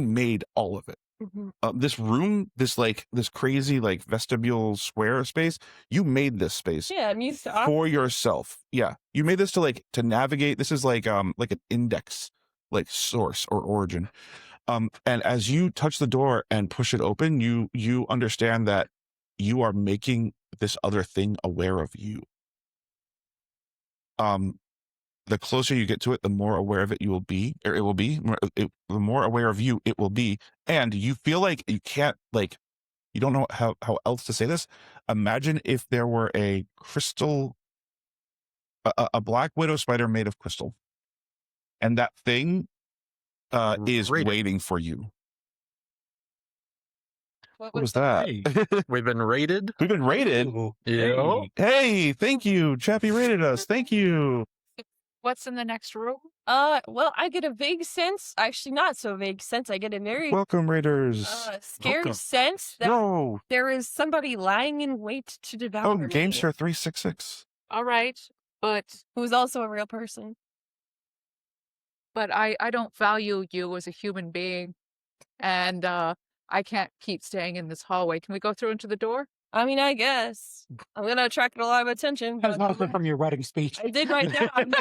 made all of it. Mhm. This room, this crazy like vestibule square space, you made this space Yeah, I'm used to for yourself. Yeah, you made this to navigate. This is like an index, like source or origin. And as you touch the door and push it open, you understand that you are making this other thing aware of you. The closer you get to it, the more aware of it you will be, or it will be. The more aware of you it will be, and you feel like you can't, like, you don't know how else to say this. Imagine if there were a crystal, a black widow spider made of crystal, and that thing is Rated. waiting for you. What What was that? Hey. We've been raided. We've been rated. Yeah. Hey, thank you, Chappie rated us. Thank you. What's in the next room? Well, I get a vague sense, actually not so vague sense, I get a very Welcome, raiders. scary Welcome. sense that No. there is somebody lying in wait to devour Oh, me, Gamester 366. All right, but who's also a real person. I don't value you as a human being, and I can't keep staying in this hallway. Can we go through into the door? I mean, I guess. I'm going to attract a lot of attention. That's but also from your wedding speech. I did write down.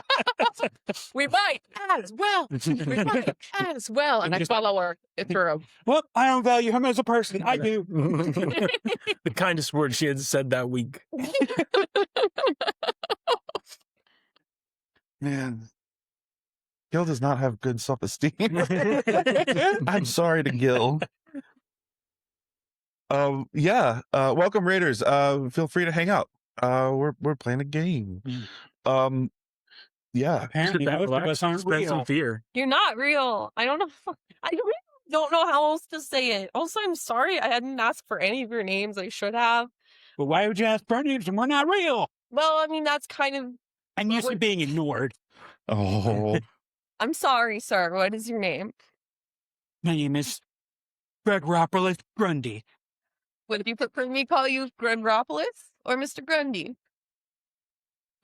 We might as well. We might as well. And I follow her through. Well, I don't value him as a person. I do. The kindest word she had said that week. Man, Gill does not have good self-esteem. I'm sorry to Gill. Welcome Raiders. Feel free to hang out. We're playing a game. Yeah. Apparently, most of us aren't Spread some real. fear. You're not real. I don't know. I really don't know how else to say it. Also, I'm sorry I didn't ask for any of your names. I should have. But why would you ask for names when we're not real? Well, I mean, that's kind of. I'm used to being ignored. Oh. I'm sorry, sir. What is your name? My name is Gregoropoulos Grundy. Would you prefer me call you Gregoropoulos or Mr. Grundy?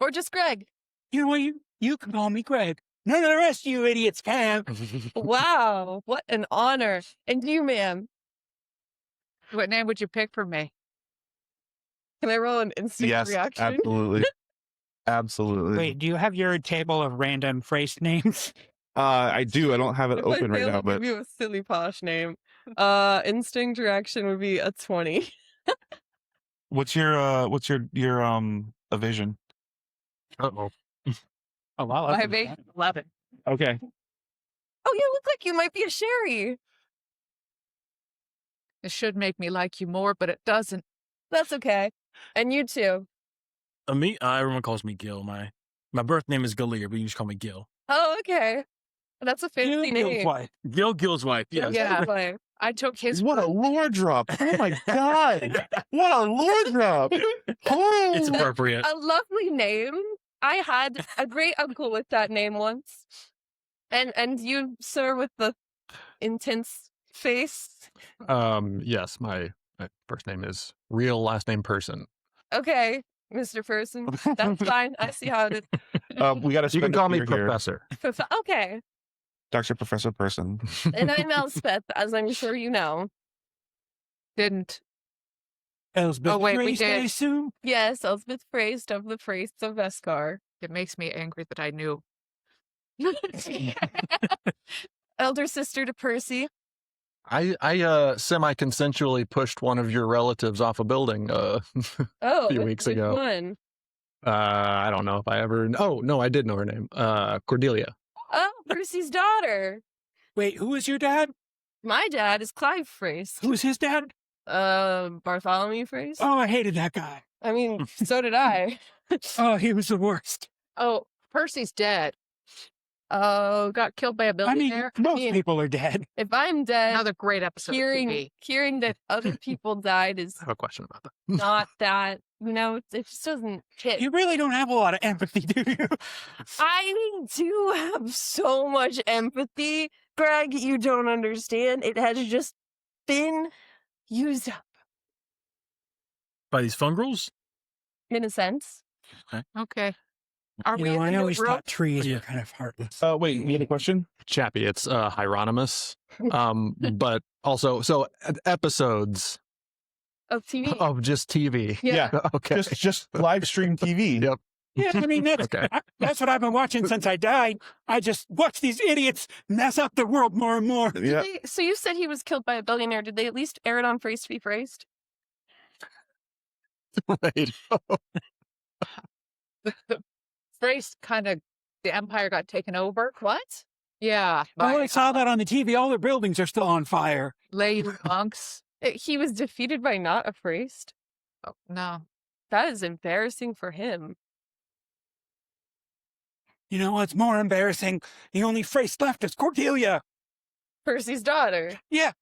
Or just Greg? You know what? You can call me Greg. None of the rest of you idiots can. Wow, what an honor. And you, ma'am, What name would you pick for me? can I roll an instinct Yes, reaction? absolutely. Absolutely. Wait, do you have your table of random phrase names? I do. I don't have it If I open right fail, now, I'll but give you a silly posh name. Instinct reaction would be a 20. what's your evasion? Uh-oh. Oh, wow. My evasion 11. Okay. Oh, you look like you might be a Sherry. It should make me like you more, but it doesn't. That's okay. And you too. Everyone calls me Gill. My birth name is Galir, but you just call me Gill. Oh, okay. That's a fancy name. Why? Gill Gillswife. Yes. Yeah. Gillswife. I took his. What a lore drop. Oh my god. What a lore drop. Oh. It's appropriate. A lovely name. I had a great uncle with that name once. And you, sir, with the intense face. Yes, my first name is real, last name Person. Okay, Mr. Person. That's fine. I see how it We got to. You can call me Professor. is. Okay. Dr. Professor Person. And I'm Elspeth, as I'm sure you know. Didn't. Elspeth Oh, wait, we Frejst, I did. assume? Yes, Elspeth Frejst of the Frejst of Vescarre. It makes me angry that I knew. Elder sister to Percy. I semi-consensually pushed one of your relatives off a building Oh, few weeks which ago. one? I don't know if I ever. Oh no, I did know her name. Cordelia. Oh, Percy's daughter. Wait, who is your dad? My dad is Clive Frejst. Who's his dad? Bartholomew Frejst. Oh, I hated that guy. I mean, so did I. Oh, he was the worst. Oh, Percy's dead. Got killed by a I mean, billionaire. most mean- people are dead. If I'm dead, Another great episode of TV. hearing that other people died is I have a question about that. not that, it just doesn't hit. You really don't have a lot of empathy, do you? I do have so much empathy, Greg. You don't understand. It has just been used up By these fungrels? in a sense. Okay. Are You we know, in I the always new thought trees Yeah. were kind of heartless. Wait, you had a question? Chappie, it's Heironymous. But also, so episodes Of TV. of just TV. Yeah. Okay. Just live stream TV. Yep. Yeah, I mean, Okay. that's what I've been watching since I died. I just watch these idiots mess up the world more and more. Yeah. So you said he was killed by a billionaire. Did they at least air it on Frejst v. Frejst? Wait. Frejst kind of, the empire got taken over. What? Yeah. Oh, I By saw that on the TV. All the buildings are still on fire. lay monks. He was defeated by not a Frejst. Oh, no. That is embarrassing for him. You know what's more embarrassing? The only Frejst left is Cordelia. Percy's daughter. Yeah,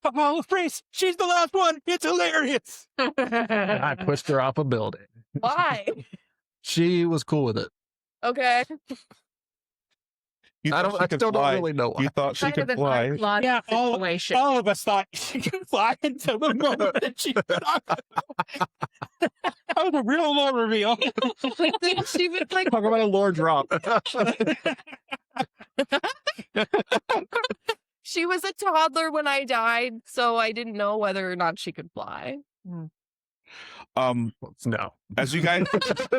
of all the Frejst, she's the last one. It's hilarious. And I pushed her off a building. Why? She was cool with it. Okay. You I thought don't. she I could still fly. don't really know why. You thought she Kind could of an fly. ironic Yeah, situation. all of us thought she could fly until the moment that she That was a real lore reveal. She was like, Talk about a lore drop. she was a toddler when I died, so I didn't know whether or not she could fly. No. As you guys,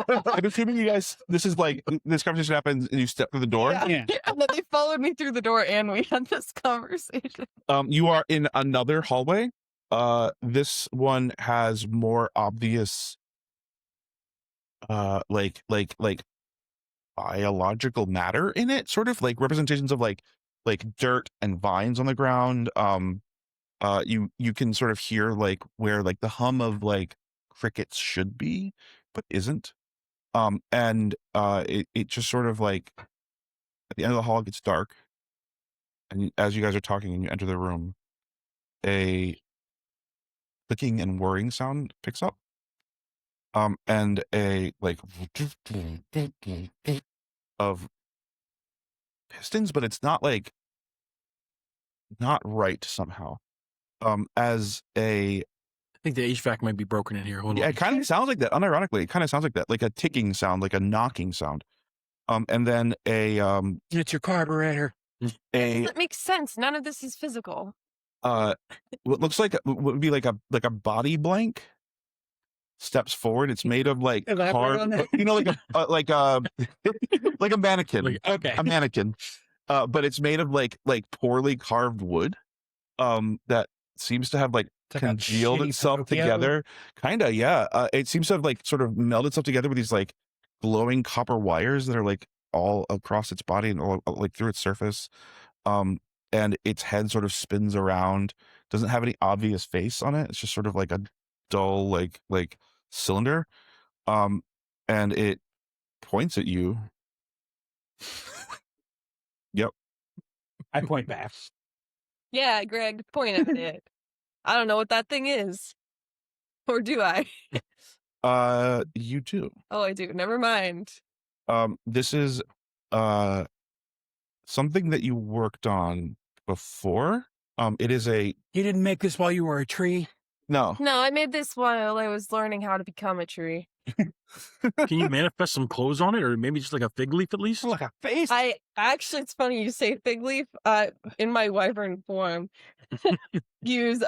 I'm assuming you guys, this conversation happens and you step through the door. Yeah. And then they followed me through the door and we had this conversation. You are in another hallway. This one has more obvious, biological matter in it, sort of like representations of like dirt and vines on the ground. You can sort of hear like where like the hum of like crickets should be, but isn't. And it just sort of like at the end of the hall it gets dark, and as you guys are talking and you enter the room, a clicking and whirring sound picks up. And a like of pistons, but it's not like not right somehow. As a I think the HVAC might be broken in here. Hold yeah, on. it kind of sounds like that. Unironically, it kind of sounds like that, like a ticking sound, like a knocking sound. And then It's your carburetor. That makes sense. None of this is physical. what looks like what would be like a body blank steps forward. It's made of like Elaborate on that. like a mannequin. Like, Okay. A mannequin. But it's made of like poorly carved wood. That seems to have like It's like a congealed shitty itself Pinocchio. together. Kinda, yeah. It seems to have like sort of melded itself together with these like glowing copper wires that are like all across its body and all, like through its surface. And its head sort of spins around. Doesn't have any obvious face on it. It's just sort of like a dull like cylinder. And it points at you. Yep. I point back. Yeah, Greg, point at it. I don't know what that thing is. Or do I? You do. Oh, I do. Never mind. This is something that you worked on before. It is a You didn't make this while you were a tree. no. No, I made this while I was learning how to become a tree. Can you manifest some clothes on it, or maybe just like a fig leaf at least? Like a face. I actually, it's funny you say fig leaf. In my wyvern form, use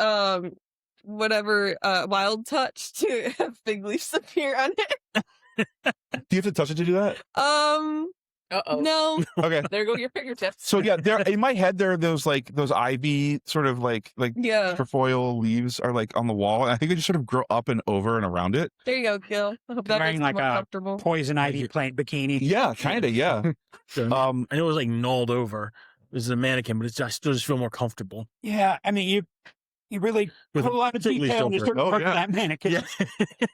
whatever wild touch to have fig leaves appear on it. Do you have to touch it to do that? Uh-oh. No. Okay. There go your fingertips. So yeah, there in my head there are those ivy sort of like Yeah. trefoil leaves are like on the wall, and I think they just sort of grow up and over and around it. There you go, Gill. I hope that Wearing makes like you more a comfortable. poison ivy plant bikini. Yeah, kind of. Yeah. I know it was like gnawed over. This is a mannequin, but I still just feel more comfortable. Yeah, I mean you really With put a lot of fig leaf detail into over it. certain Oh, parts yeah. of that mannequin. Yeah.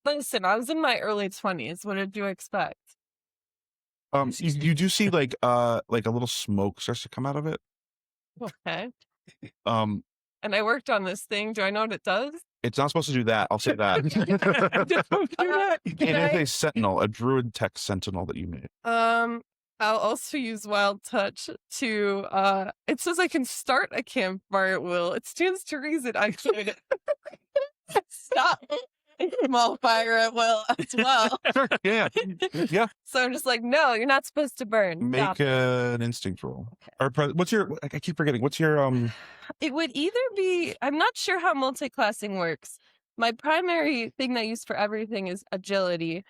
Listen, I was in my early 20s. What did you expect? You do see like a little smoke starts to come out of it. Okay. Um, And I worked on this thing. Do I know what it does? it's not supposed to do that. I'll say that. It is a sentinel, a druid tech sentinel that you made. I'll also use wild touch to it says I can start a campfire at will. It stands to reason I could stop a small fire at will as well. Sure. Yeah. Yeah. So I'm just like, no, you're not supposed to burn. Stop Make an instinct roll. Or what's your? I keep forgetting. What's your It would either be, I'm not sure how multi-classing works. My primary thing that I use for everything is agility.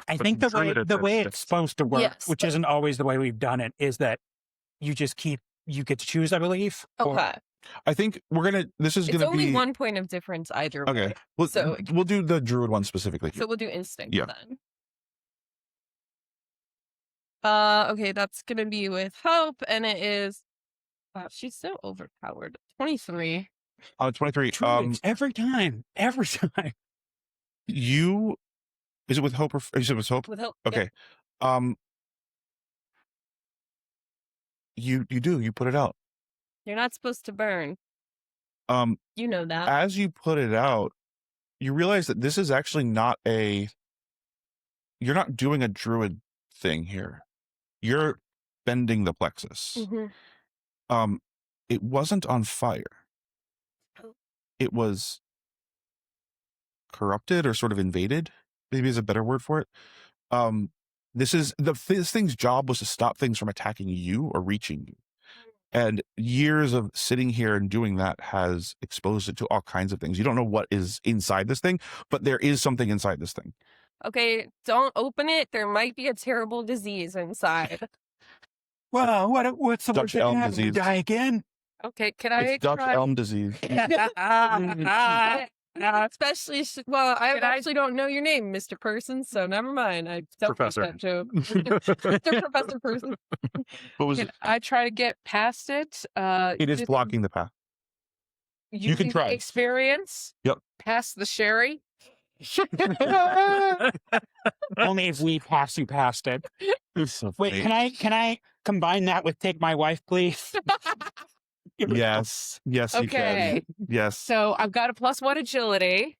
I But think the druid way attacks it's supposed to work, Yes, which but- isn't always the way we've done it, is that you get to choose, I believe. or- Okay. I think this is It's gonna only be 1 point of difference either okay. way. We'll do the druid one specifically. So we'll do instinct Yeah. then. Okay, that's gonna be with hope, and it is wow, she's so overpowered. 23. 23. Druids, every time. You is it with hope or is it with hope? With hope. Okay. You put it out. You're not supposed to burn. You know that. As you put it out, you realize that this is actually not you're not doing a druid thing here. You're bending the plexus. Mhm. It wasn't on fire. Oh. It was corrupted or sort of invaded, maybe is a better word for it. This thing's job was to stop things from attacking you or reaching you. And years of sitting here and doing that has exposed it to all kinds of things. You don't know what is inside this thing, but there is something inside this thing. Okay, don't open it. There might be a terrible disease inside. Well, what's the Dutch worst that elm can happen? disease. Die again? Okay, can I It's Dutch try? elm disease. I Especially, well, I Can I- actually don't know your name, Mr. Person, so never mind. I don't Professor. get that joke. Mr. Professor Person. What was Can it? I try to get past it? It is just blocking the path. using try. experience. Yep. Past the sherry. Only if we pass you past it. So Wait, funny. can I combine that with take my wife, please? Yes, yes, you Okay. can. Yes. So I've got a +1 agility.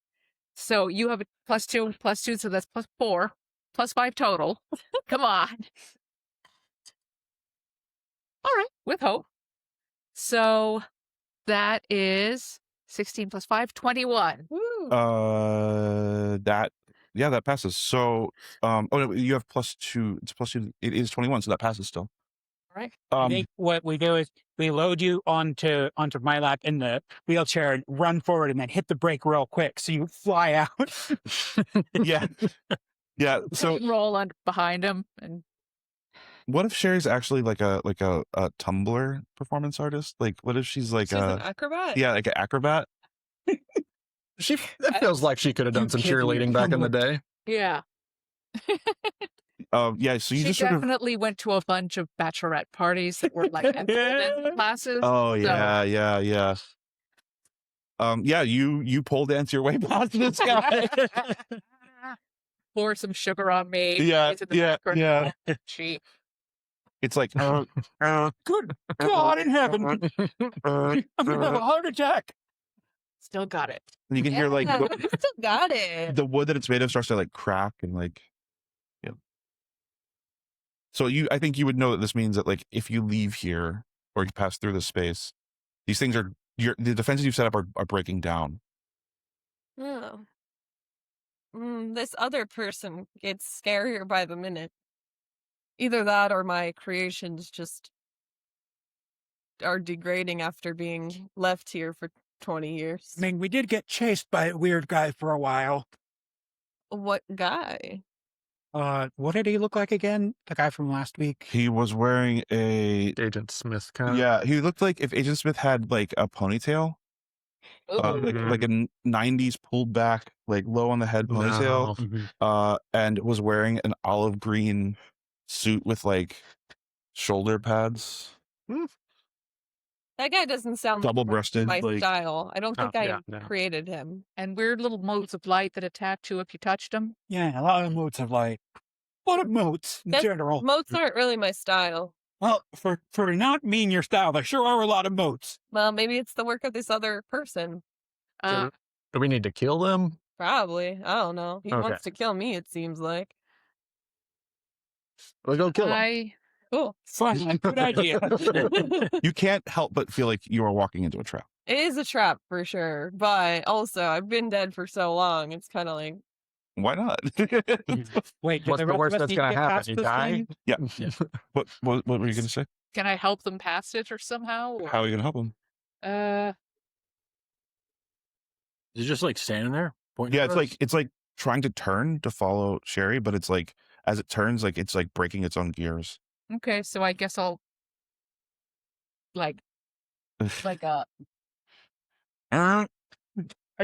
So you have a +2, so that's +4, +5 total. Come on. All right, with hope. So that is 16 + 5, 21. Woo. That passes. So oh no, you have +2. It's +2. It is 21, so that passes still. All right. I think what we do is we load you onto my lap in the wheelchair and run forward and then hit the brake real quick so you fly out. Yeah. Yeah. So Roll on behind him and what if Sherry's actually like a Tumblr performance artist? Like what if she's like She's an acrobat? yeah, like an acrobat? It feels like she could have done You some kidding me? cheerleading back in the day. yeah. Yeah, so you She just sort of definitely went to a bunch of bachelorette parties that were like golden classes. oh so- yeah, yeah. Yeah, you pole dance your way past this guy. Pour some sugar on me. Yeah, into the yeah, background. yeah. She It's like Good God in heaven. I'm going to have a heart attack. still got it. you can hear like Yeah, you still got it. the wood that it's made of starts to like crack and like yeah. So I think you would know that this means that like if you leave here or you pass through this space, these things are the defenses you've set up are breaking down. Oh. This other person gets scarier by the minute. Either that or my creations just are degrading after being left here for 20 years. I mean, we did get chased by a weird guy for a while. What guy? What did he look like again? The guy from last week? He was wearing a Agent Smith kind of. yeah. He looked like if Agent Smith had like a ponytail, like a '90s pulled back, like low on the head ponytail, and was wearing an olive green suit with like shoulder pads, That guy doesn't sound like double-breasted. my Like style. I don't think Oh, I yeah, no. created him. And weird little motes of light that attack you if you touched them. Yeah, a lot of motes of light. A lot of motes in That's- general. Motes aren't really my style. Well, for not being your style, there sure are a lot of motes. Well, maybe it's the work of this other person. Uh, Do we need to kill them? Probably. I don't know. He Okay. wants to kill me, it seems like. Let's go kill them. I Cool. Fine, good idea. you can't help but feel like you are walking into a trap. It is a trap for sure. But also, I've been dead for so long. It's kind of like, Why not? Wait, do What's the rest of worst us that's need to gonna get happen? past You this die? thing? Yeah. What were you gonna say? can I help them past it or somehow? Or, How are you gonna help him? Is it just like standing there? pointing Yeah, at us? it's like trying to turn to follow Sherry, but it's like as it turns, like it's like breaking its own gears. okay, so I guess I'll like Are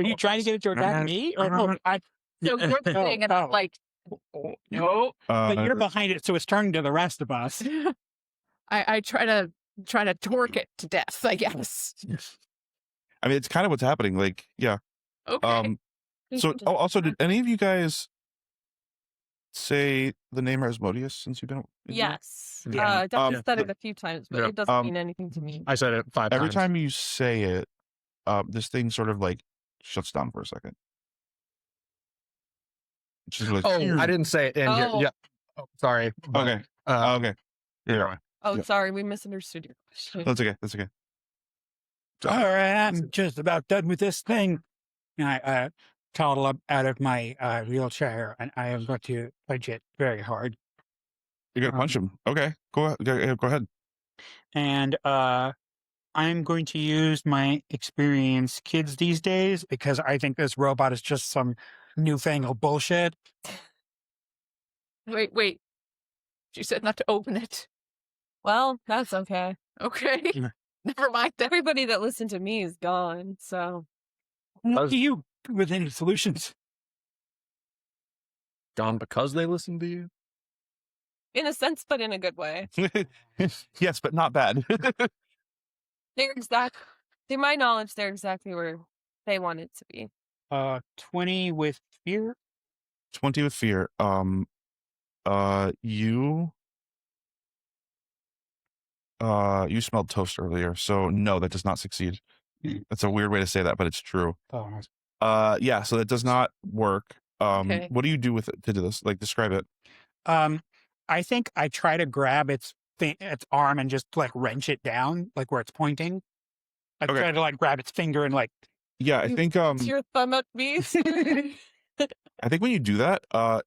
you trying to get it to attack me? Or no, so you're the Oh, thing and oh. I'm like no. but you're behind it, so it's turning to the rest of us. I try to torque it to death, I guess. I mean, it's kind of what's happening. Like, yeah. Okay. So also, did any of you guys say the name Asmodeus since you've been? in here? yes. Yeah. Dustin Um, said it a few times, but yeah. it doesn't mean anything to me. I said it 5 Every times. time you say it, this thing sort of like shuts down for a second. It's just like, Oh, I didn't say it in here. Oh. Yeah. Oh, sorry. but, okay, okay, yeah. Oh, Yep. sorry, we misunderstood your question. that's okay, that's okay. All right, I'm just about done with this thing. And I toddle up out of my wheelchair, and I am going to punch it very hard. You're gonna punch him. Okay, go ahead. And I'm going to use my experience kids these days because I think this robot is just some newfangled bullshit. Wait. She said not to open it. Well, that's okay. Okay. Yeah. Never mind that. Everybody that listened to me is gone, so Look at you. with any solutions. Gone because they listened to you? In a sense, but in a good way. Yes, but not bad. To my knowledge, they're exactly where they want it to be. 20 with fear. 20 with fear. You smelled toast earlier, so no, that does not succeed. That's a weird way to say that, but it's true. Oh, nice. Yeah, so that does not work. Okay. What do you do with it to do this? Like, describe it. I think I try to grab its arm and just like wrench it down, like where it's pointing. I Okay. try to like grab its finger and like. Yeah, I think It's your thumb at me. I think when you do that, let's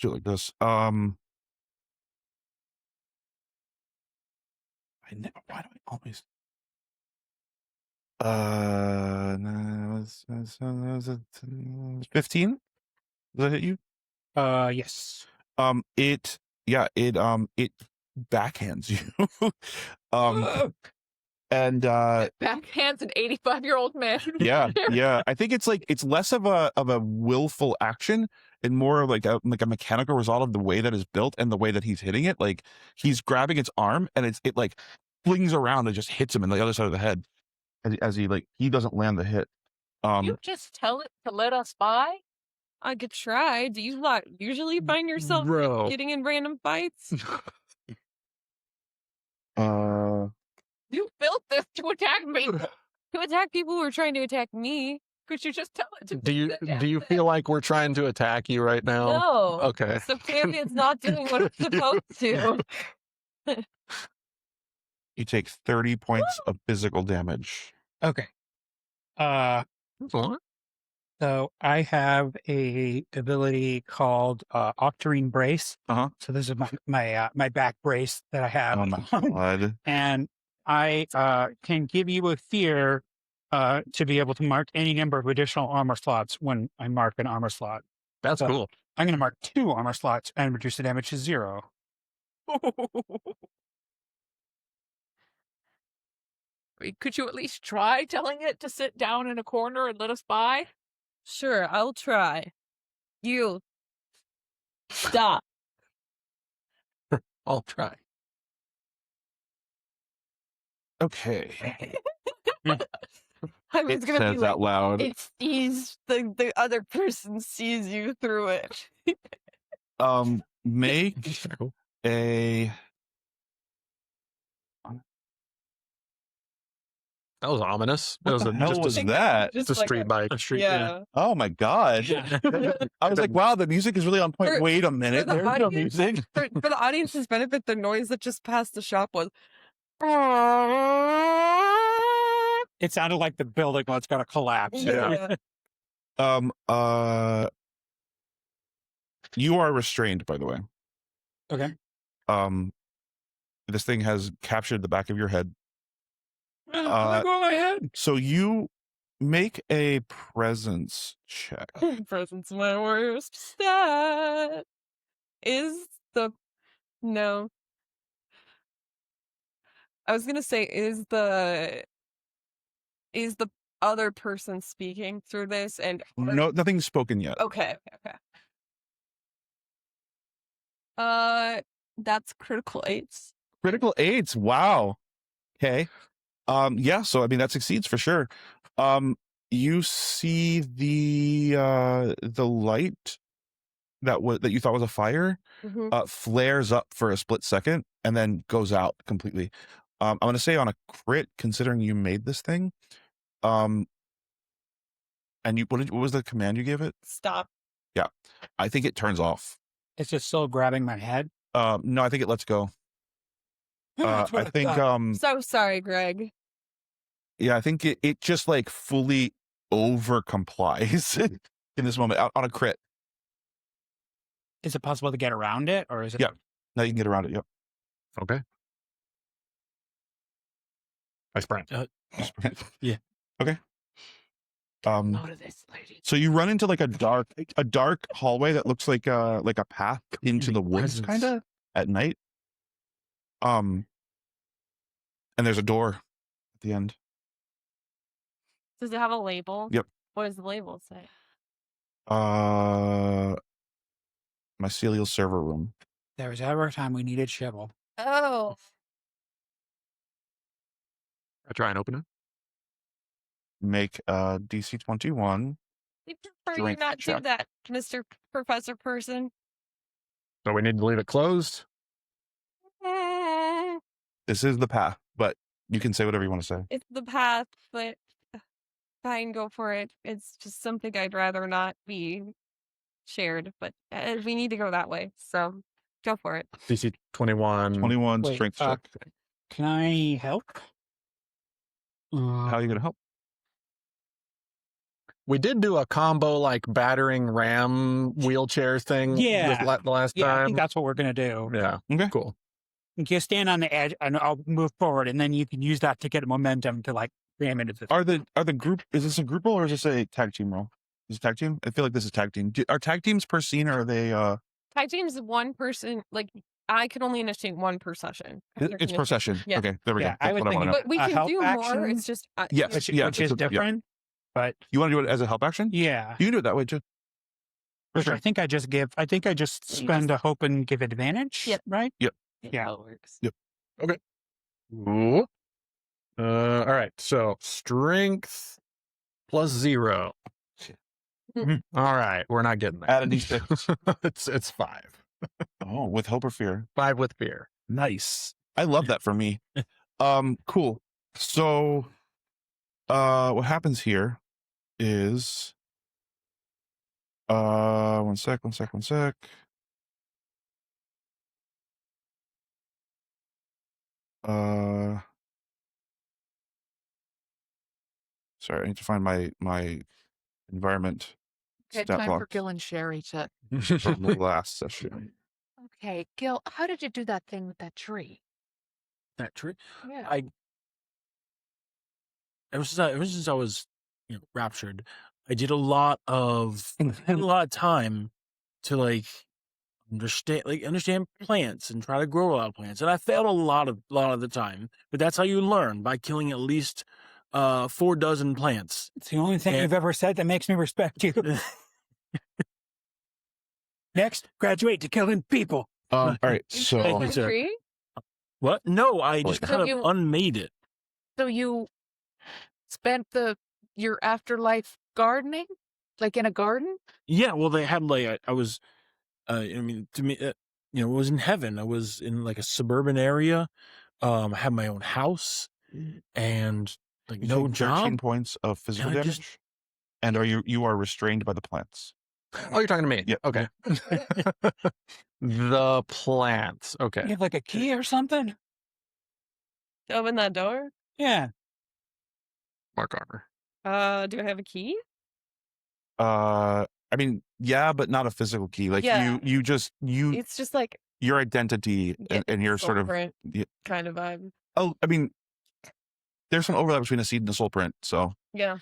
do it like this. Why do I always? No, 15. Does that hit you? Yes. It backhands you. And backhands an 85-year-old man. yeah. I think it's less of a willful action and more of like a mechanical result of the way that is built and the way that he's hitting it. Like he's grabbing its arm and it like flings around and just hits him in the other side of the head as he doesn't land the hit. You just tell it to let us by? I could try. Do you not usually find yourself Bro. getting in random fights? You built this to attack me. To attack people who are trying to attack me. Could you just tell it to Do you feel like we're trying to attack you right now? No. Okay. So clearly it's not doing what it's supposed to. You take 30 points of physical damage. Okay. What? So I have a ability called Octarine Brace. Uh-huh. So this is my back brace that I have. Oh my god. And I can give you a fear to be able to mark any number of additional armor slots when I mark an armor slot. That's So cool. I'm going to mark 2 armor slots and reduce the damage to 0. Could you at least try telling it to sit down in a corner and let us by? Sure, I'll try. You. Stop. I'll try. Okay. I was It gonna be says like, out loud. it sees the other person sees you through it. Make a That was ominous. What That was the hell was Just that? Just just a like street bike. A street, Yeah. Oh my god. I was like, wow, the music is really on point. For- Wait a minute. the There's no audience- music. For the audience's benefit, the noise that just passed the shop was. It sounded like the building was going to collapse. Yeah. You are restrained, by the way. Okay. This thing has captured the back of your head. Let go of my head. So you make a presence check. Presence my worst stat. No. I was gonna say, is the other person speaking through this and No, nothing's spoken yet. okay. That's critical 8s. Critical 8s. Wow. Okay. Yeah, so I mean that succeeds for sure. You see the light that you thought was a fire flares up for a split second and then goes out completely. I'm gonna say on a crit, considering you made this thing. And what was the command you gave it? Stop. Yeah, I think it turns off. It's just still grabbing my head. No, I think it lets go. That's what I think thought. So sorry, Greg. yeah, I think it just like fully over complies in this moment on a crit. Is it possible to get around it, or is it? Yeah. Now you can get around it. Yep. Okay. I sprint. Yeah. Okay. Out of this, lady. So you run into like a dark hallway that looks like a path into the woods, Presence. kind of at night. And there's a door at the end. Does it have a label? Yep. What does the label say? Mycelial server room. There was ever a time we needed shovel. Oh. I try and open it. Make DC 21. We prefer you Strength not do check. that, Mr. Professor Person. So we need to leave it closed. This is the path, but you can say whatever you want to say. It's the path, but fine, go for it. It's just something I'd rather not be shared, but we need to go that way, so go for it. DC 21. 21 Wait, strength check. Can I help? How are you going to help? We did do a combo like battering ram wheelchair thing Yeah. the last Yeah, I time. think that's what we're going to do. Yeah. Okay. Cool. You stand on the edge, and I'll move forward, and then you can use that to get momentum to like ram into the. Are the group, is this a group roll or is this a tag team roll? Is it tag team? I feel like this is tag team. Are tag teams per scene or are they Tag team's one person, like, I can only initiate one per session. it's per session. Yeah. Okay, there we Yeah, go. I That's would what I think want to know. But we A can help do action? more. It's just Yes. which, yeah, which is it's a- yeah. different, but You want to do it as a help action? yeah. You can do it that way too. For Which sure. I think I just spend a hope and give advantage. Yep. Right? Yeah. how it works. Yep. Ooh. All right. So strength plus 0. Mm. All right. We're not getting that. Add a D6. it's 5. Oh, with hope or fear. 5 with fear. Nice. I love that for me. Cool. So what happens here is one sec. Sorry, I need to find my environment Okay, stat time for block Gill and Sherry to. from the last session. Okay, Gill, how did you do that thing with that tree? That tree. Yeah. Ever since I was, raptured, I did a lot of time to like understand plants and try to grow a lot of plants, and I failed a lot of the time. But that's how you learn, by killing at least 4 dozen plants. It's the only thing Yeah. you've ever said that makes me respect you. Next, graduate to killing people. All right, You so killed you, the sir. tree? What? No, I just Wait. kind So of you- unmade it. So you spent your afterlife gardening, like in a garden? Yeah, well, they had like I was, I mean, to me, it was in heaven. I was in like a suburban area. I had my own house and like you no take 13 job. points of physical And I damage, just- and you are restrained by the plants. Oh, you're talking to me? Yep. Okay. The plants. You Okay. have like a key or something? To open that door? Yeah. Mark armor. Do I have a key? I mean, yeah, but not a physical key. Like Yeah. you It's just like your identity and your sort of print yeah. kind of vibe. Oh, I mean, there's some overlap between a seed and a soul print. So Yeah.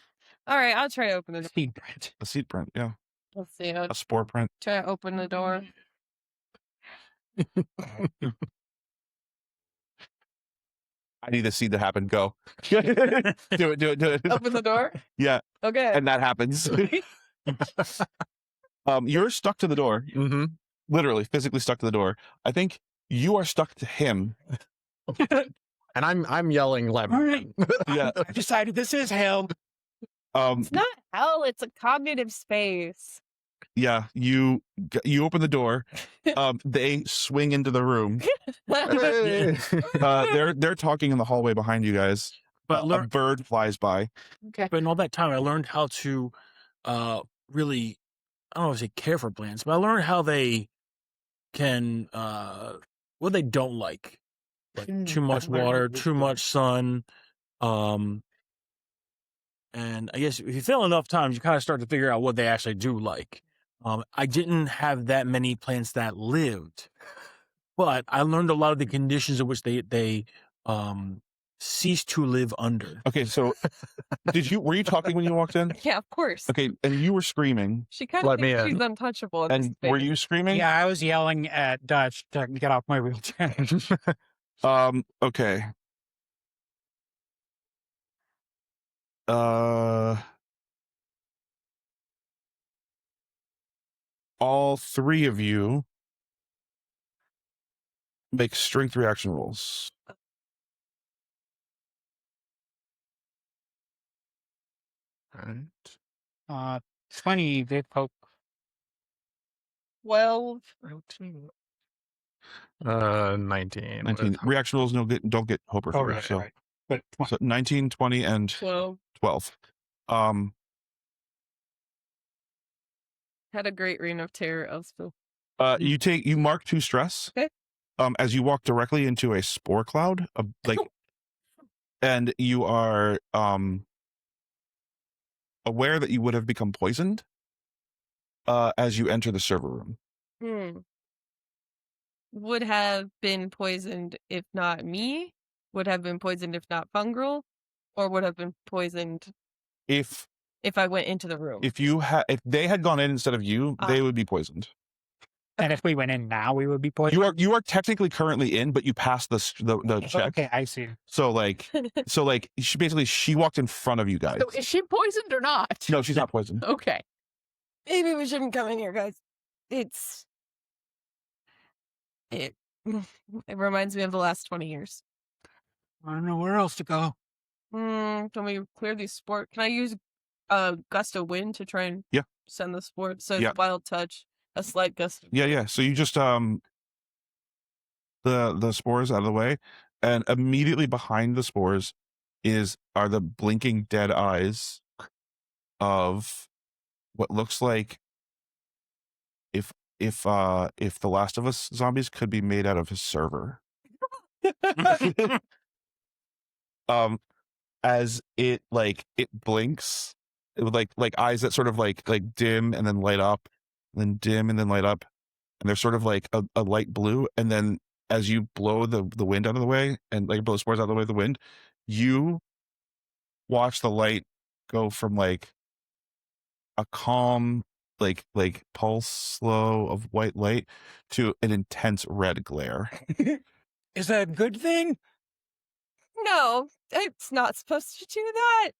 All right, I'll try to open the door. Seed print. a seed print, yeah, Let's see. I'll a spore print. try to open the door. I need the seed to happen. Go. do it. Open the door? Yeah, Okay. and that happens. You're stuck to the door, Mm-hmm. literally, physically stuck to the door. I think you are stuck to him. And I'm yelling lemon. All right. Yeah. I've decided this is hell. It's not hell, it's a cognitive space. Yeah. You open the door. They swing into the room. Hey. They're talking in the hallway behind you guys. But A bird flies by. Okay. But in all that time, I learned how to really, I don't want to say care for plants, but I learned how they can, what they don't like too much water, too much sun. And I guess if you fail enough times, you kind of start to figure out what they actually do like. I didn't have that many plants that lived, but I learned a lot of the conditions in which they cease to live under. Okay, so were you talking when you walked in? Yeah, of course. Okay, and you were screaming. She kind of Let me thinks she's in. untouchable. In And this were space. you screaming? Yeah, I was yelling at Dutch to get off my wheelchair. Okay. All three of you make strength reaction rolls. All right. 20, they poke. 12. 19. 19. Reaction rolls don't get Hoper Oh, for you. right, So, right. But so 19, 20, and 12. 12. Had a great reign of terror, Elspeth. You mark 2 stress. Okay. As you walk directly into a spore cloud, and you are aware that you would have become poisoned as you enter the server room. Would have been poisoned if not me, would have been poisoned if not fungal, or would have been poisoned If I went into the room. if they had gone in instead of you, they would be poisoned. and if we went in now, we would be poisoned. You are technically currently in, but you passed the check. Okay, I see. So she walked in front of you guys. So is she poisoned or not? No, she's not poisoned. Okay. Maybe we shouldn't come in here, guys. It reminds me of the last 20 years. I don't know where else to go. Can we clear these sport? Can I use a gust of wind to try and send the sport? So it's wild touch, a slight gust of wind. Yeah. So you just the spores out of the way, and immediately behind the spores are the blinking dead eyes of what looks like if the Last of Us zombies could be made out of his server. As it blinks with like eyes that sort of like dim and then light up, and then dim and then light up, and they're sort of like a light blue, and then as you blow the wind out of the way and blow spores out of the way of the wind, you watch the light go from like a calm like pulse flow of white light to an intense red glare. Is that a good thing? No, it's not supposed to do that.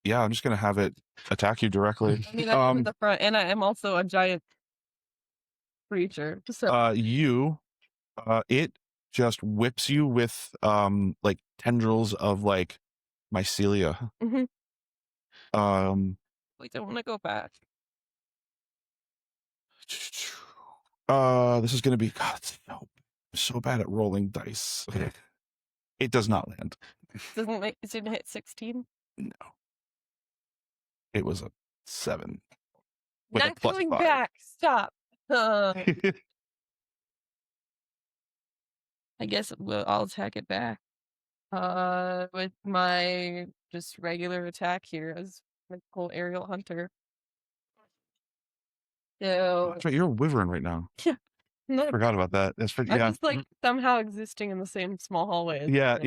Yeah, I'm just gonna have it attack you directly. I mean, I'm in the front, and I am also a giant creature. So it just whips you with like tendrils of like mycelia. we don't want to go back. This is gonna be so bad at rolling dice. It does not land. It didn't hit 16. No, it was a 7 with a Not plus going 5. back. Stop. I guess I'll attack it back. With my just regular attack here as my cool aerial hunter. So That's right, you're a wyvern right now. no, Forgot about that. That's I'm just like somehow existing in the same small hallway. Yeah.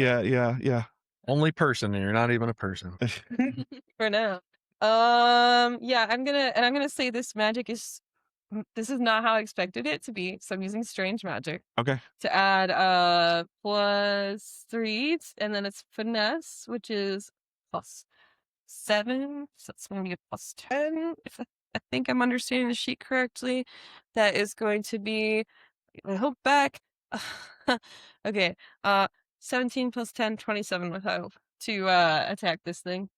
Only person, and you're not even a person. For now. Yeah, I'm gonna say this magic is not how I expected it to be, so I'm using strange magic. Okay. To add +3, and then it's finesse, which is +7, so it's gonna be a +10. If I think I'm understanding the sheet correctly, that is going to be, I hope back. Okay, 17 + 10, 27 with hope to attack this thing.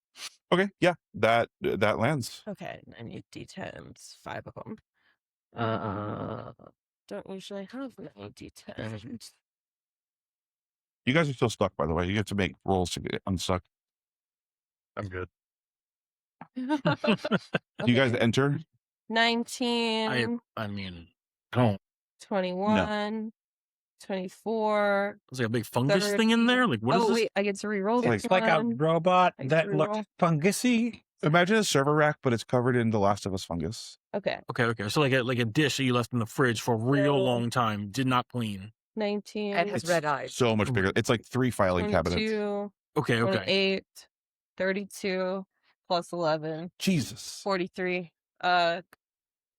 Okay, yeah, that lands. Okay, I need D10s, 5 of them. Don't usually have many D10s. You guys are still stuck, by the way. You get to make rolls to get unstuck. I'm good. Do you guys enter? 19, I mean, don't. 21, 24. There's like a big fungus thing in there. Like, what is Oh, this? wait, I get to reroll this It's like a one. robot I that reroll. looked fungusy. Imagine a server rack, but it's covered in the Last of Us fungus. Okay, Okay. So like a dish that you left in the fridge for a real No. long time, did not clean. 19, And has red eyes. So much bigger. It's like 3 filing cabinets. 22, Okay. 28, 32, +11, Jesus. 43.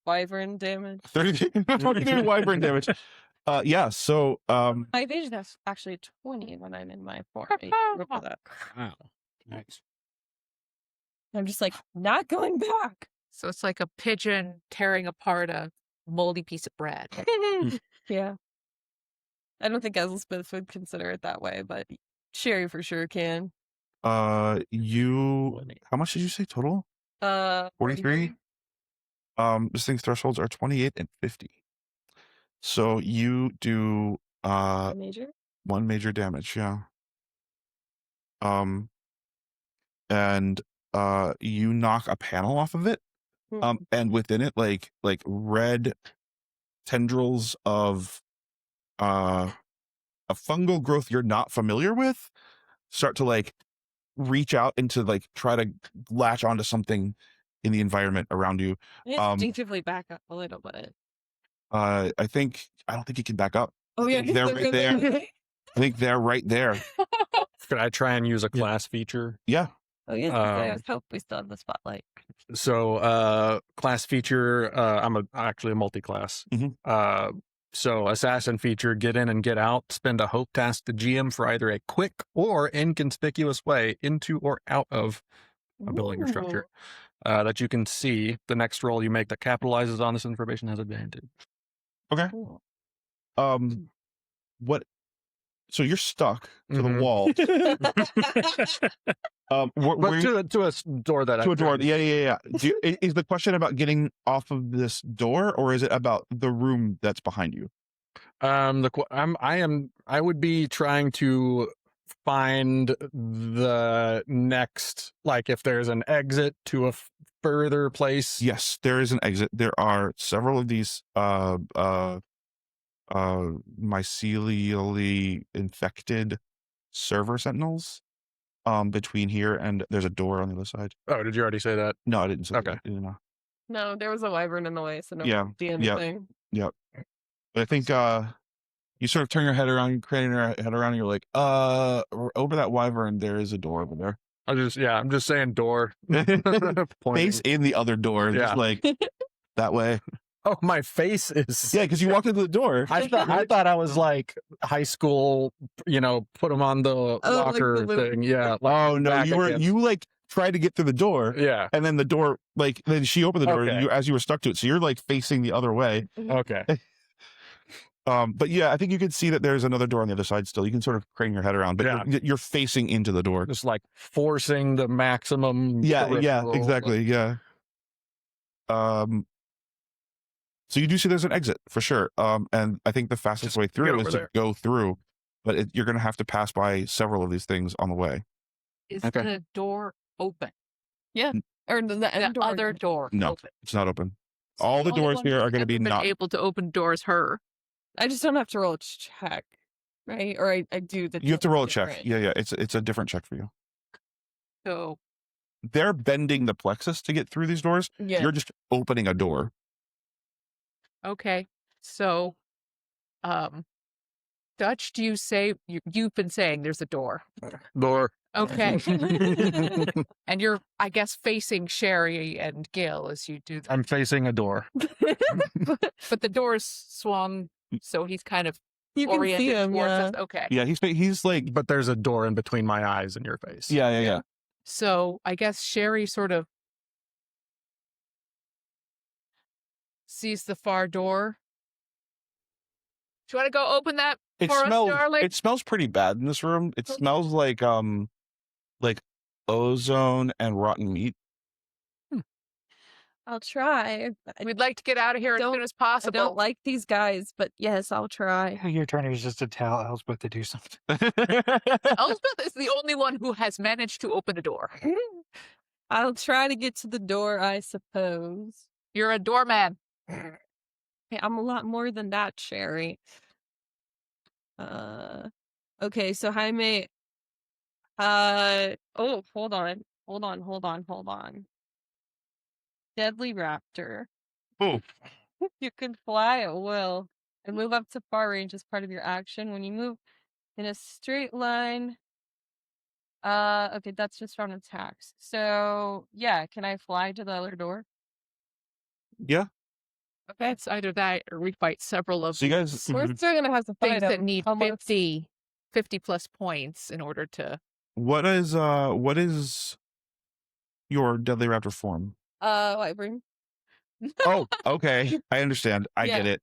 Wyvern damage. 30 wyvern damage. Yeah. So My evasion is actually 20 when I'm in my form. Remember that. Wow. Nice. I'm just like, not going back. So it's like a pigeon tearing apart a moldy piece of bread. Yeah. I don't think Elspeth would consider it that way, but Sherry for sure can. you. How much did you say total? 43. This thing's thresholds are 28 and 50. So you do Major? 1 major damage. Yeah. And you knock a panel off of it. And within it, like red tendrils of a fungal growth you're not familiar with start to like reach out and to like try to latch onto something in the environment around you. Instinctively back up a little bit. I don't think you can back up. Oh yeah, They're right there. I think they're right there. Could I try and use a class feature? Yeah. Oh yeah, I hope we still have the spotlight. So, class feature, I'm actually a multi-class. So assassin feature, get in and get out, spend a hope task to GM for either a quick or inconspicuous way into or out of a building or structure that you can see. The next roll you make that capitalizes on this information has advantage. Okay. Cool. What? So you're stuck to the wall. But to a door that to a door. Yeah. Is the question about getting off of this door, or is it about the room that's behind you? I would be trying to find the next, like if there's an exit to a further place. Yes, there is an exit. There are several of these mycelially infected server sentinels between here, and there's a door on the other side. Oh, did you already say that? No, I didn't say Okay. that. No. No, there was a wyvern in the way, so no Yeah, one could see anything. Yep. But I think you sort of turn your head around, you're craning your head around, and you're like, over that wyvern, there is a door over there. I'm just saying door. Face in the other door, Yeah. just like that way. Oh, my face is. Yeah, because you walked into the door. I thought I was like high school, put them on the locker like the little... thing. Yeah. Oh no, you like tried to get through the door. Yeah. And then the door, then she opened the door Okay. as you were stuck to it. So you're like facing the other way. Okay. But yeah, I think you can see that there's another door on the other side still. You can sort of crane your head around, but you're facing into the door. Just like forcing the maximum. Yeah, exactly. Yeah. So you do see there's an exit for sure. And I think the fastest way through is to go through, but you're going to have to pass by several of these things on the way. Is the door open? Yeah. Or the other door No, open? it's not open. All the doors here are going to be not able to open doors. Her. I just don't have to roll a check, right? Or I do the. You have to roll a check. Yeah. It's a different check for you. So they're bending the plexus to get through these doors. Yeah. You're just opening a door. Okay. So, Dutch, do you say you've been saying there's a door? Door. Okay. And you're, I guess, facing Sherry and Gill as you do that. I'm facing a door. But the door's swung, so he's kind of you can oriented see him, towards yeah. us. Okay. Yeah, he's like. But there's a door in between my eyes and your face. Yeah. So I guess Sherry sort of sees the far door. Do you want to go open that for us, darling? It smells pretty bad in this room. It smells like ozone and rotten meat. I'll try. We'd like to get out of here as soon as possible. I don't like these guys, but yes, I'll try. Your turn is just to tell Elspeth to do something. Elspeth is the only one who has managed to open a door. I'll try to get to the door, I suppose. You're a doorman. Hey, I'm a lot more than that, Sherry. Okay, so Jaime. Oh, hold on. Deadly Raptor. Oh. You can fly at will and move up to far range as part of your action. When you move in a straight line. Okay, that's just from attacks. So yeah, can I fly to the other door? Yeah. Okay. It's either that or we fight several of So you guys, We're still gonna have to fight things that him. need Almost. 50 plus points in order to. what is your deadly raptor form? Wyvern. Oh, okay. I understand. I get Yeah. it.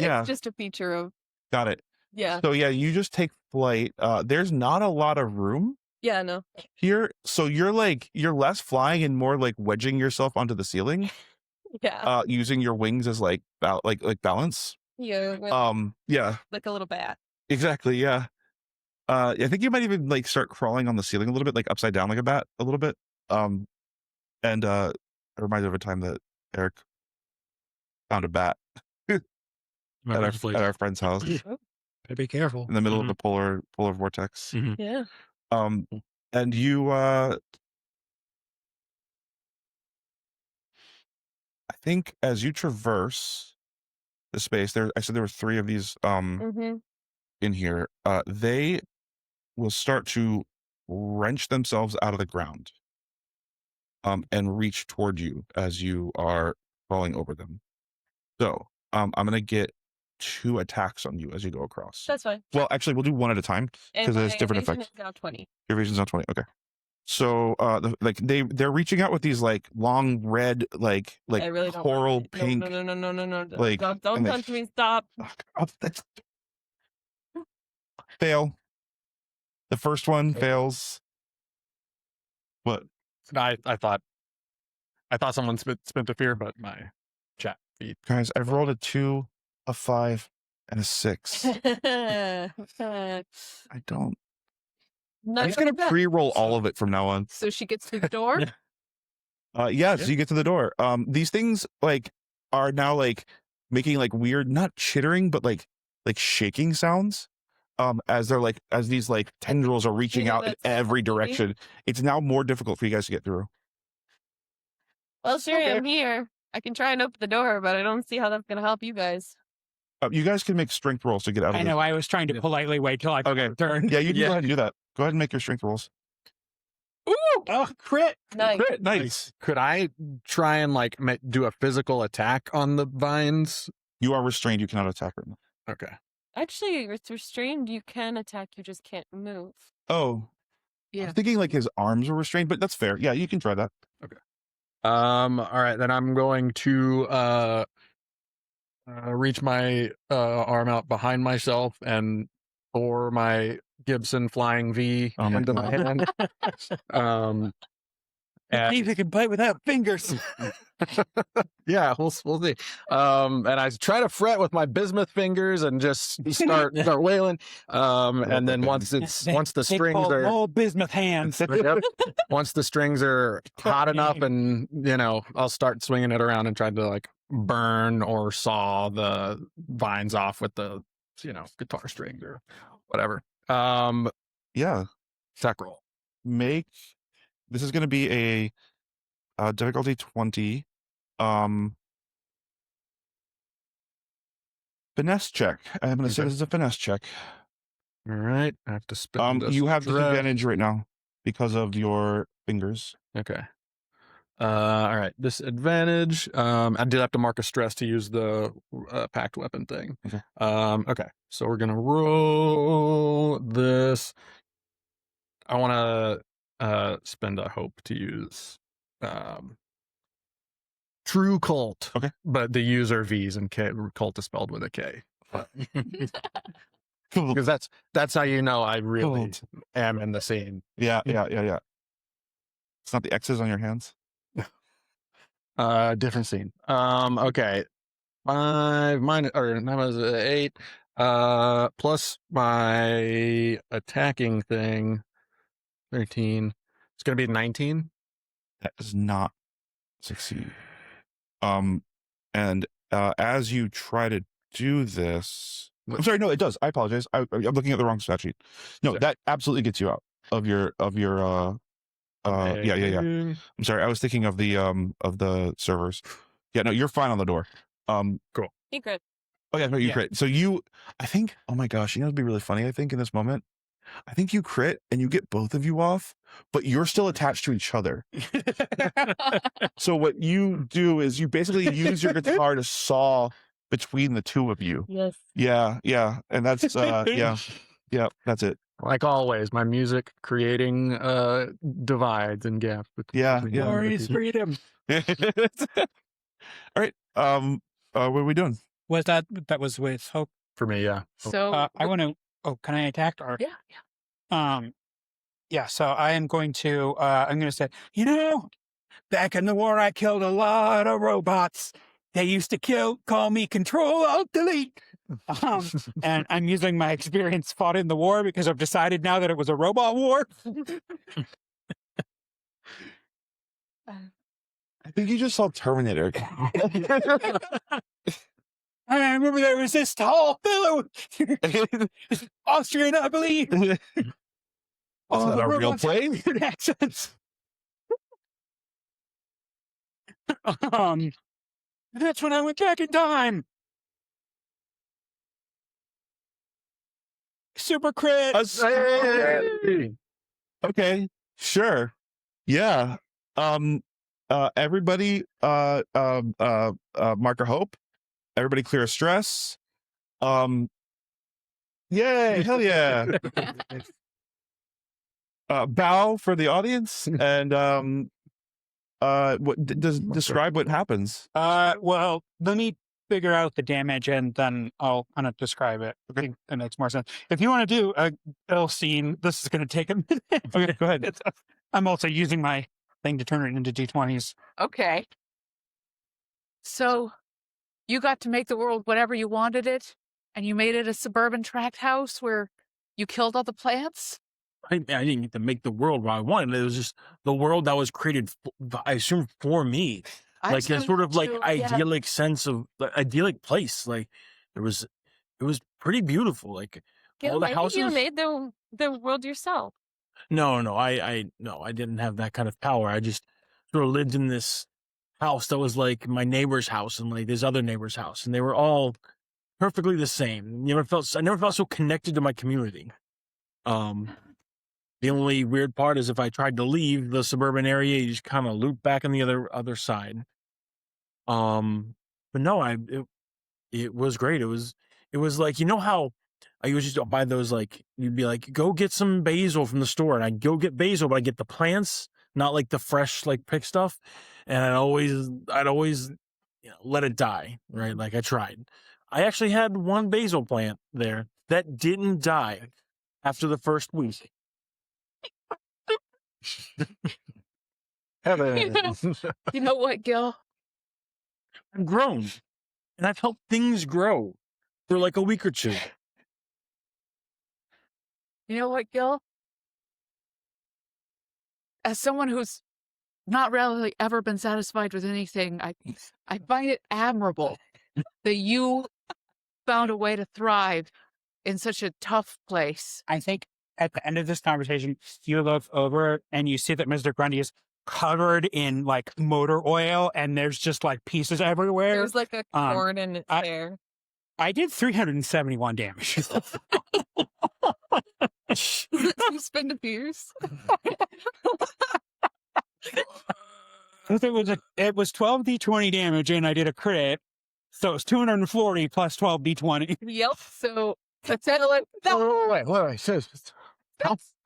It's just a feature of. Got it. Yeah. So yeah, you just take flight. There's not a lot of room Yeah. No. here, so you're less flying and more like wedging yourself onto the ceiling, Yeah. using your wings as like balance. Yeah. Yeah, Like a little bat. exactly. Yeah. I think you might even like start crawling on the ceiling a little bit, like upside down like a bat, a little bit. And it reminds me of a time that Eric found a bat at our friend's house Be careful. in the middle of the polar vortex. Yeah. And you I think as you traverse the space there, I said there were 3 of these in here, they will start to wrench themselves out of the ground and reach toward you as you are crawling over them. So I'm gonna get 2 attacks on you as you go across. That's fine. Well, actually, we'll do 1 at a time And because there's my different evasion effects. is now 20. Your vision's on 20. Okay. So they're reaching out with these like long red like I really don't coral want it. pink. No. like, Don't and they- touch me. Stop. Oh, that's fail. The first one fails. What? I thought someone spent the fear, but my chat feed. Guys, I've rolled a 2, a 5, and a 6. I don't. I'm just gonna pre-roll all of it from now on. So she gets through the door. Yeah, so you get to the door. These things like are now like making like weird, not chittering, but like shaking sounds. As they're like as these like tendrils are reaching out in that's every creepy. direction. It's now more difficult for you guys to get through. Well, sure, Okay. I'm here. I can try and open the door, but I don't see how that's gonna help you guys. You guys can make strength rolls to get out of I this. know. I was trying to politely wait till I Okay. turn. Yeah, you can go ahead and do that. Go ahead and make your strength rolls. Ooh! Oh, crit! Nice. Crit, nice. Could I try and like do a physical attack on the vines? You are restrained. You cannot attack right now. Okay. Actually, it's restrained. You can attack. You just can't move. Oh, Yeah. I'm thinking like his arms were restrained, but that's fair. Yeah, you can try that. All right, then I'm going to reach my arm out behind myself and pour my Gibson Flying V Oh my into my hand. And He can bite without fingers. yeah, we'll see. And I try to fret with my bismuth fingers and just start wailing. And then once the strings are old bismuth hands. Yep. Once the strings are hot enough, and I'll start swinging it around and trying to like burn or saw the vines off with the guitar strings or whatever. Yeah. Attack roll. This is going to be a difficulty 20. Finesse check. I'm going to say this is a finesse check. All right, I have to spend. You have stress. disadvantage right now because of your fingers. Okay. All right. Disadvantage. I did have to mark a stress to use the packed weapon thing. Okay. Okay. So we're gonna roll this. I want to spend a hope to use True Cult. Okay. But the user V's and K. Cult is spelled with a K. Because that's how you know I really am in the scene. Yeah. It's not the X's on your hands. Different scene. Okay. 5 minus, or that was 8. Plus my attacking thing, 13. It's gonna be 19. That does not succeed. And as you try to do this, I'm sorry, no, it does. I apologize. I'm looking at the wrong stat sheet. No, Sorry. that absolutely gets you out of your yeah. I'm sorry. I was thinking of the servers. Yeah, no, you're fine on the door. Secret. Oh yeah, no, you're Yeah. great. So I think, oh my gosh, it'd be really funny, I think, in this moment. I think you crit and you get both of you off, but you're still attached to each other. So what you do is you basically use your guitar to saw between the two of you. Yes. Yeah. And that's yeah, that's it. Like always, my music creating divides and gaps. Yeah. Glorious freedom. All right. What are we doing? Was that was with Hope? For me, yeah. So I want to. Oh, can I attack? Or yeah. Yeah. So I am going to. I'm going to say, back in the war, I killed a lot of robots. They used to call me Control Alt Delete. And I'm using my experience fought in the war because I've decided now that it was a robot war. I think you just saw Terminator. I remember there was this tall fellow, Austrian, I believe. That's not a real robots plane. had weird accents. That's when I went back in time. Super crit. Okay, sure. Yeah. Everybody mark a hope. Everybody clear a stress. Yay, hell yeah. Bow for the audience and describe what happens. Well, let me figure out the damage and then I'll kind of describe it. I think it makes more sense. If you want to do a L scene, this is going to take a minute. Okay, go ahead. I'm also using my thing to turn it into D20s. Okay. So you got to make the world whatever you wanted it, and you made it a suburban tract house where you killed all the plants? I didn't get to make the world what I wanted. It was just the world that was created, I assume, for me. Like a sort of like idyllic sense of idyllic place. Like it was pretty beautiful. Like all the houses. You made the world yourself. No, I didn't have that kind of power. I just sort of lived in this house that was like my neighbor's house and like this other neighbor's house, and they were all perfectly the same. I never felt so connected to my community. The only weird part is if I tried to leave the suburban area, you just kind of loop back on the other side. But no, it was great. It was like, how I used to buy those, like, you'd be like, go get some basil from the store, and I'd go get basil, but I get the plants, not like the fresh, like, pick stuff. And I'd always let it die, right? Like I tried. I actually had one basil plant there that didn't die after the first week. You know what, Gill? I've grown, and I've helped things grow for like a week or two. You know what, Gill? As someone who's not really ever been satisfied with anything, I find it admirable that you found a way to thrive in such a tough place. I think at the end of this conversation, you look over and you see that Mr. Grundy is covered in like motor oil and there's just like pieces everywhere. There's like a cord in its hair. I did 371 damage. You spend a fierce. It was 12 d20 damage and I did a crit. So it was 240 plus 12 d20. Yep. So that's like Wait.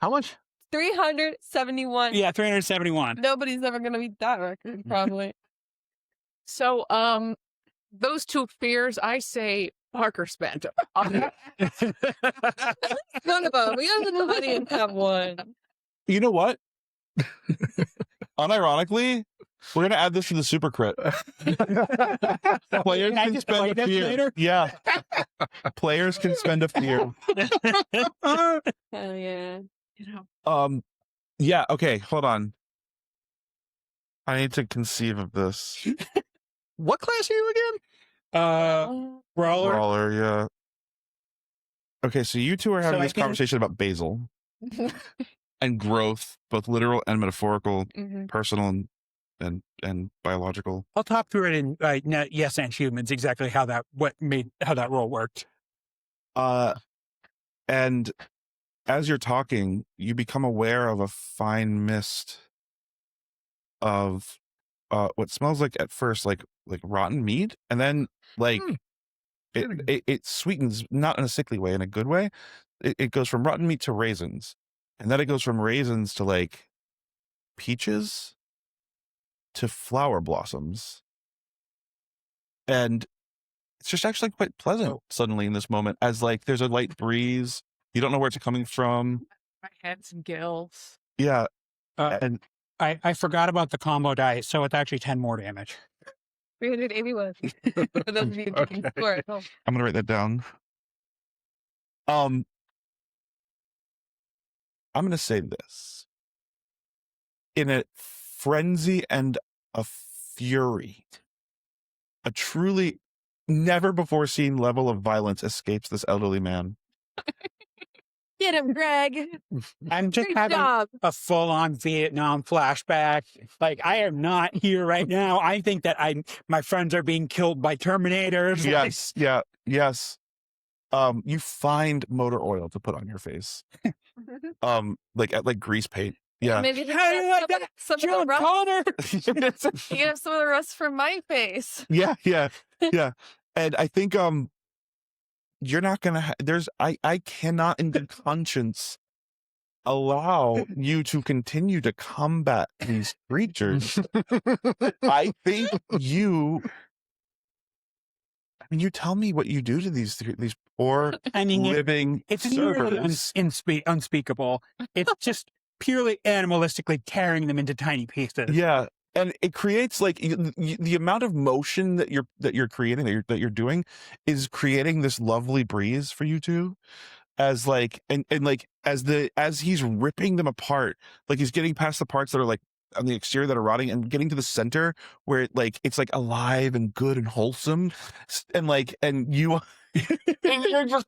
How much? 371. Yeah, 371. Nobody's ever gonna beat that record, probably. So, those two fears, I say Parker spent. None of them. We have the money and have one. You know what? Unironically, we're gonna add this to the super crit. Players can spend a fear. Later? Yeah. Players can spend a fear. Hell yeah. Yeah, okay, hold on. I need to conceive of this. What class are you again? Brawler. Brawler, yeah. Okay, so you two are having So I this think- conversation about basil and growth, both literal and metaphorical, personal and biological. I'll talk through it in Yes and Humans, exactly how that role worked. And as you're talking, you become aware of a fine mist of what smells like at first like rotten meat, and then like it sweetens, not in a sickly way, in a good way. It goes from rotten meat to raisins, and then it goes from raisins to like peaches to flower blossoms, and it's just actually quite pleasant suddenly in this moment, as like there's a light breeze. You don't know where it's coming from. My head's and gills. Yeah. Uh, And I forgot about the combo dice, so it's actually 10 more damage. 381. For those of you keeping score at home. I'm gonna write that down. I'm gonna say this. In a frenzy and a fury, a truly never before seen level of violence escapes this elderly man. Get him, Greg. I'm just Great having job. a full-on Vietnam flashback. Like, I am not here right now. I think that my friends are being killed by Terminators. Yes, yes. You find motor oil to put on your face. Like grease paint. Yeah. Maybe How do you like that? some of John the rust. Connor! You can have some of the rust from my face. Yeah. And I think you're not gonna I cannot in good conscience allow you to continue to combat these creatures. I think you tell me what you do to these poor I mean, living it's nearly servers. unspeakable. It's just purely animalistically tearing them into tiny pieces. Yeah, and it creates like the amount of motion that you're creating, that you're doing, is creating this lovely breeze for you two, as like and like as he's ripping them apart, like he's getting past the parts that are like on the exterior that are rotting and getting to the center where it's like alive and good and wholesome, and you and you're just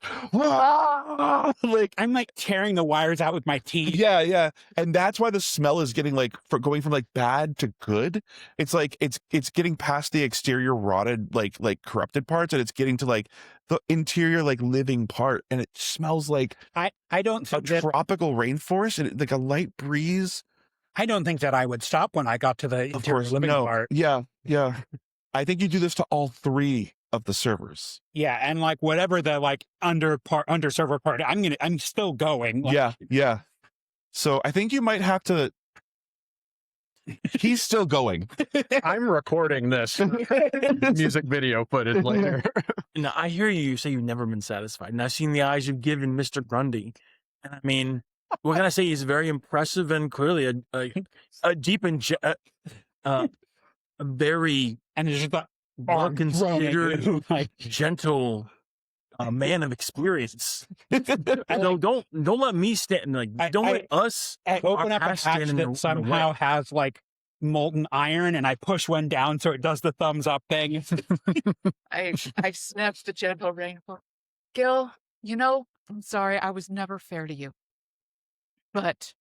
like I'm like tearing the wires out with my teeth. yeah, and that's why the smell is getting like going from like bad to good. It's like it's getting past the exterior rotted like corrupted parts, and it's getting to like the interior like living part, and it smells like I don't a think that, tropical rainforest, and like a light breeze. I don't think that I would stop when I got to the Of interior course, living no. part. Yeah. I think you do this to all three of the servers. Yeah, and like whatever the like under server part, I'm still going. Like, Yeah. So I think you might have to. He's still going. I'm recording this music video footage later. Now, I hear you say you've never been satisfied, and I've seen the eyes you've given Mr. Grundy. And I mean, what can I say? He's very impressive and clearly a deep and a very and it's just like well-considered, like, gentle man of experience. No, don't let me stand like. Don't let us open up a past stand hatch in the that somehow way. has like molten iron, and I push one down so it does the thumbs up thing. I sniffed the gentle rainfall. Gill, I'm sorry, I was never fair to you. But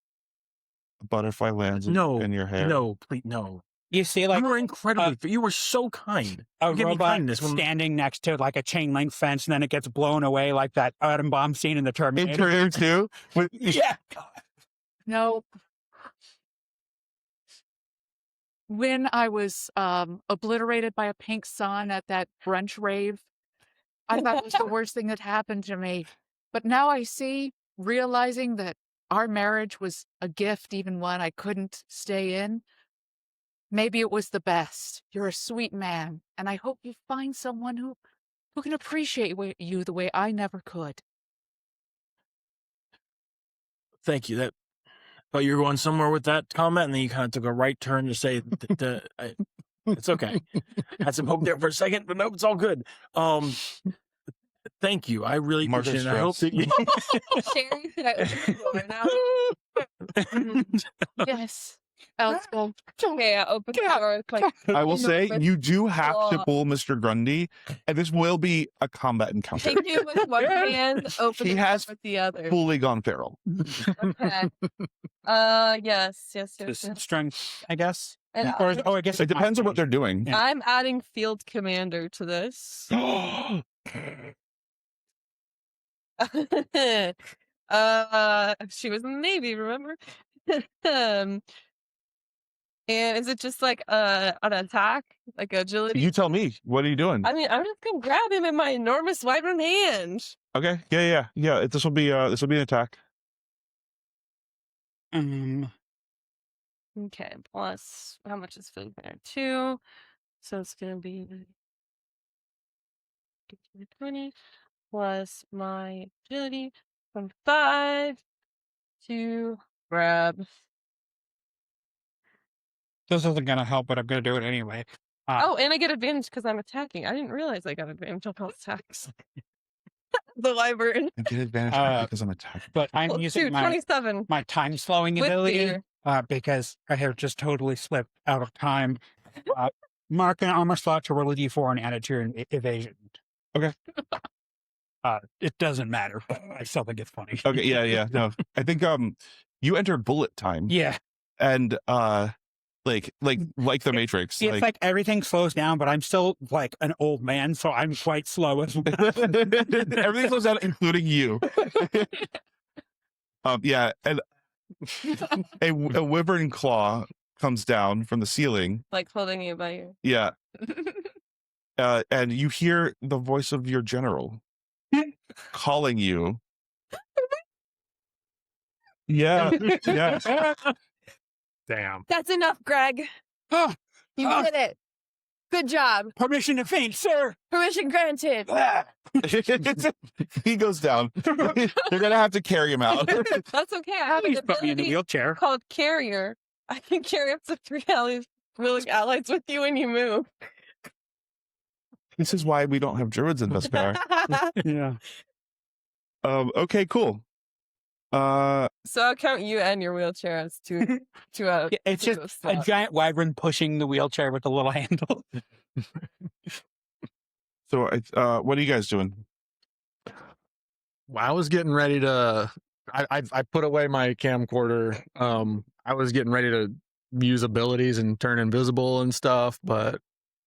A butterfly lands in your hair. No, please, no. You see, like You were incredibly. You were so kind. a You gave me robot kindness when- standing next to like a chain link fence, and then it gets blown away like that atom bomb scene in the Terminator. Interior too. Yeah. no. When I was obliterated by a pink sun at that brunch rave, I thought it was the worst thing that happened to me. But now I see, realizing that our marriage was a gift, even one I couldn't stay in. Maybe it was the best. You're a sweet man, and I hope you find someone who can appreciate you the way I never could. Thank you. That. But you were going somewhere with that comment, and then you kind of took a right turn to say that it's okay. Had some hope there for a second, but no, it's all good. Thank you. I really appreciate it. I hope that you. Sherry, can I open the door now? Yes. Elspeth. Okay, I open the door. It's like, I will say nervous. you do have to pull Mr. Grundy, and this will be a combat encounter. Take it with one hand, open He it has with the other. Fully gone feral. Okay. Yes. Strength, I guess. And Or I guess It depends on what they're doing. Yeah. I'm adding field commander to this. She was in the Navy, remember? And is it just like an attack, like agility? You tell me. What are you doing? I mean, I'm just gonna grab him in my enormous wyvern hand. Okay. Yeah. This will be an attack. Okay, plus how much is food there? 2. So it's gonna be 20 plus my agility from 5 to grab. This isn't going to help, but I'm going to do it anyway. Oh, and I get advantage because I'm attacking. I didn't realize I got advantage on all attacks. The wyvern. I get advantage because I'm attacking. But I'm Well, using 27. my time slowing With ability fear. because I have just totally slipped out of time. Mark an armor slot to roll a d4 and add it to your evasion. Okay. It doesn't matter, but I still think it's funny. Okay. Yeah. No, I think you enter bullet time. Yeah. And like the Matrix. It's like everything slows down, but I'm still like an old man, so I'm quite slow as well. Everything slows down, including you. Yeah, and a wyvern claw comes down from the ceiling. Like holding you by your. Yeah. And you hear the voice of your general calling you. Yeah. Damn. That's enough, Greg. Oh, You did it. Good job. permission to faint, sir. Permission granted. He goes down. You're gonna have to carry him out. That's okay. I have an Please put me in the ability wheelchair. called Carrier. I can carry up to 3 allies with you when you move. This is why we don't have druids in Vescarre. Yeah. Okay, cool. So I'll count you and your wheelchair as two It's just a giant wyvern pushing the wheelchair with a little handle. So, what are you guys doing? Well, I was getting ready to. I put away my camcorder. I was getting ready to use abilities and turn invisible and stuff, but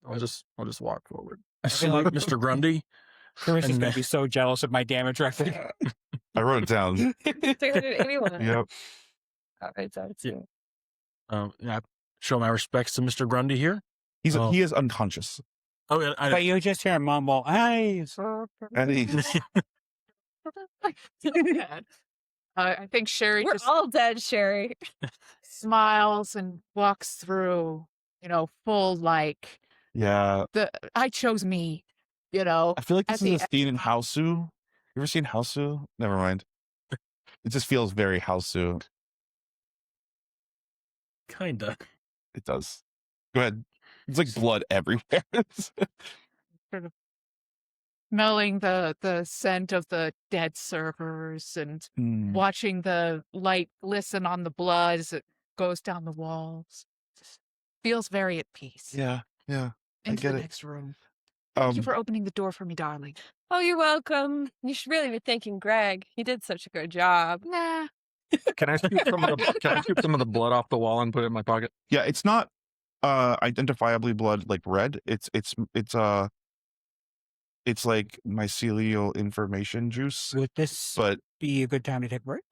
I'll just walk forward. I feel like Mr. Grundy. Chris is going to be so jealous of my damage record. I wrote it down. 381. Yep. All right, that's you. Yeah, show my respects to Mr. Grundy here. He is unconscious. Oh, yeah, But you just hear him mumble, "Hey, sir." And he's I think Sherry We're just all dead, Sherry. smiles and walks through, full like yeah. I chose me, you know. I feel like this At is the a scene in Hausu. You ever seen Hausu? Never mind. It just feels very Hausu. Kinda. It does. Go ahead. It's like blood everywhere. Sort of smelling the scent of the dead servers and Hmm. watching the light glisten on the blood as it goes down the walls. Just feels very at peace. Yeah. Into get the it. next room. Thank you Um, for opening the door for me, darling. Oh, you're welcome. You should really be thanking Greg. He did such a good job. Nah. Can I scoop some of the blood off the wall and put it in my pocket? yeah, it's not identifiably blood like red. It's like mycelial information juice. Would this But be a good time to take a break?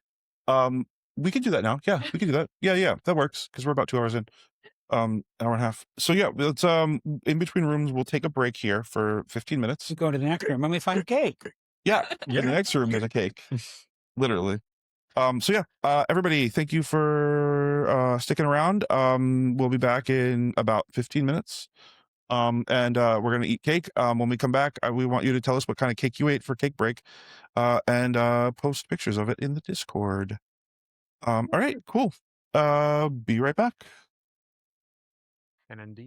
we can do that now. Yeah, we can do that. Yeah, that works because we're about 2 hours in. Hour and a half. So yeah, let's in between rooms we'll take a break here for 15 minutes. We go to the next room and we find cake. Yeah. In the next room there's a cake. Literally. So yeah, everybody, thank you for sticking around. We'll be back in about 15 minutes. And we're gonna eat cake. When we come back, we want you to tell us what kind of cake you ate for cake break, and post pictures of it in the Discord. All right, cool. Be right back. And indeed.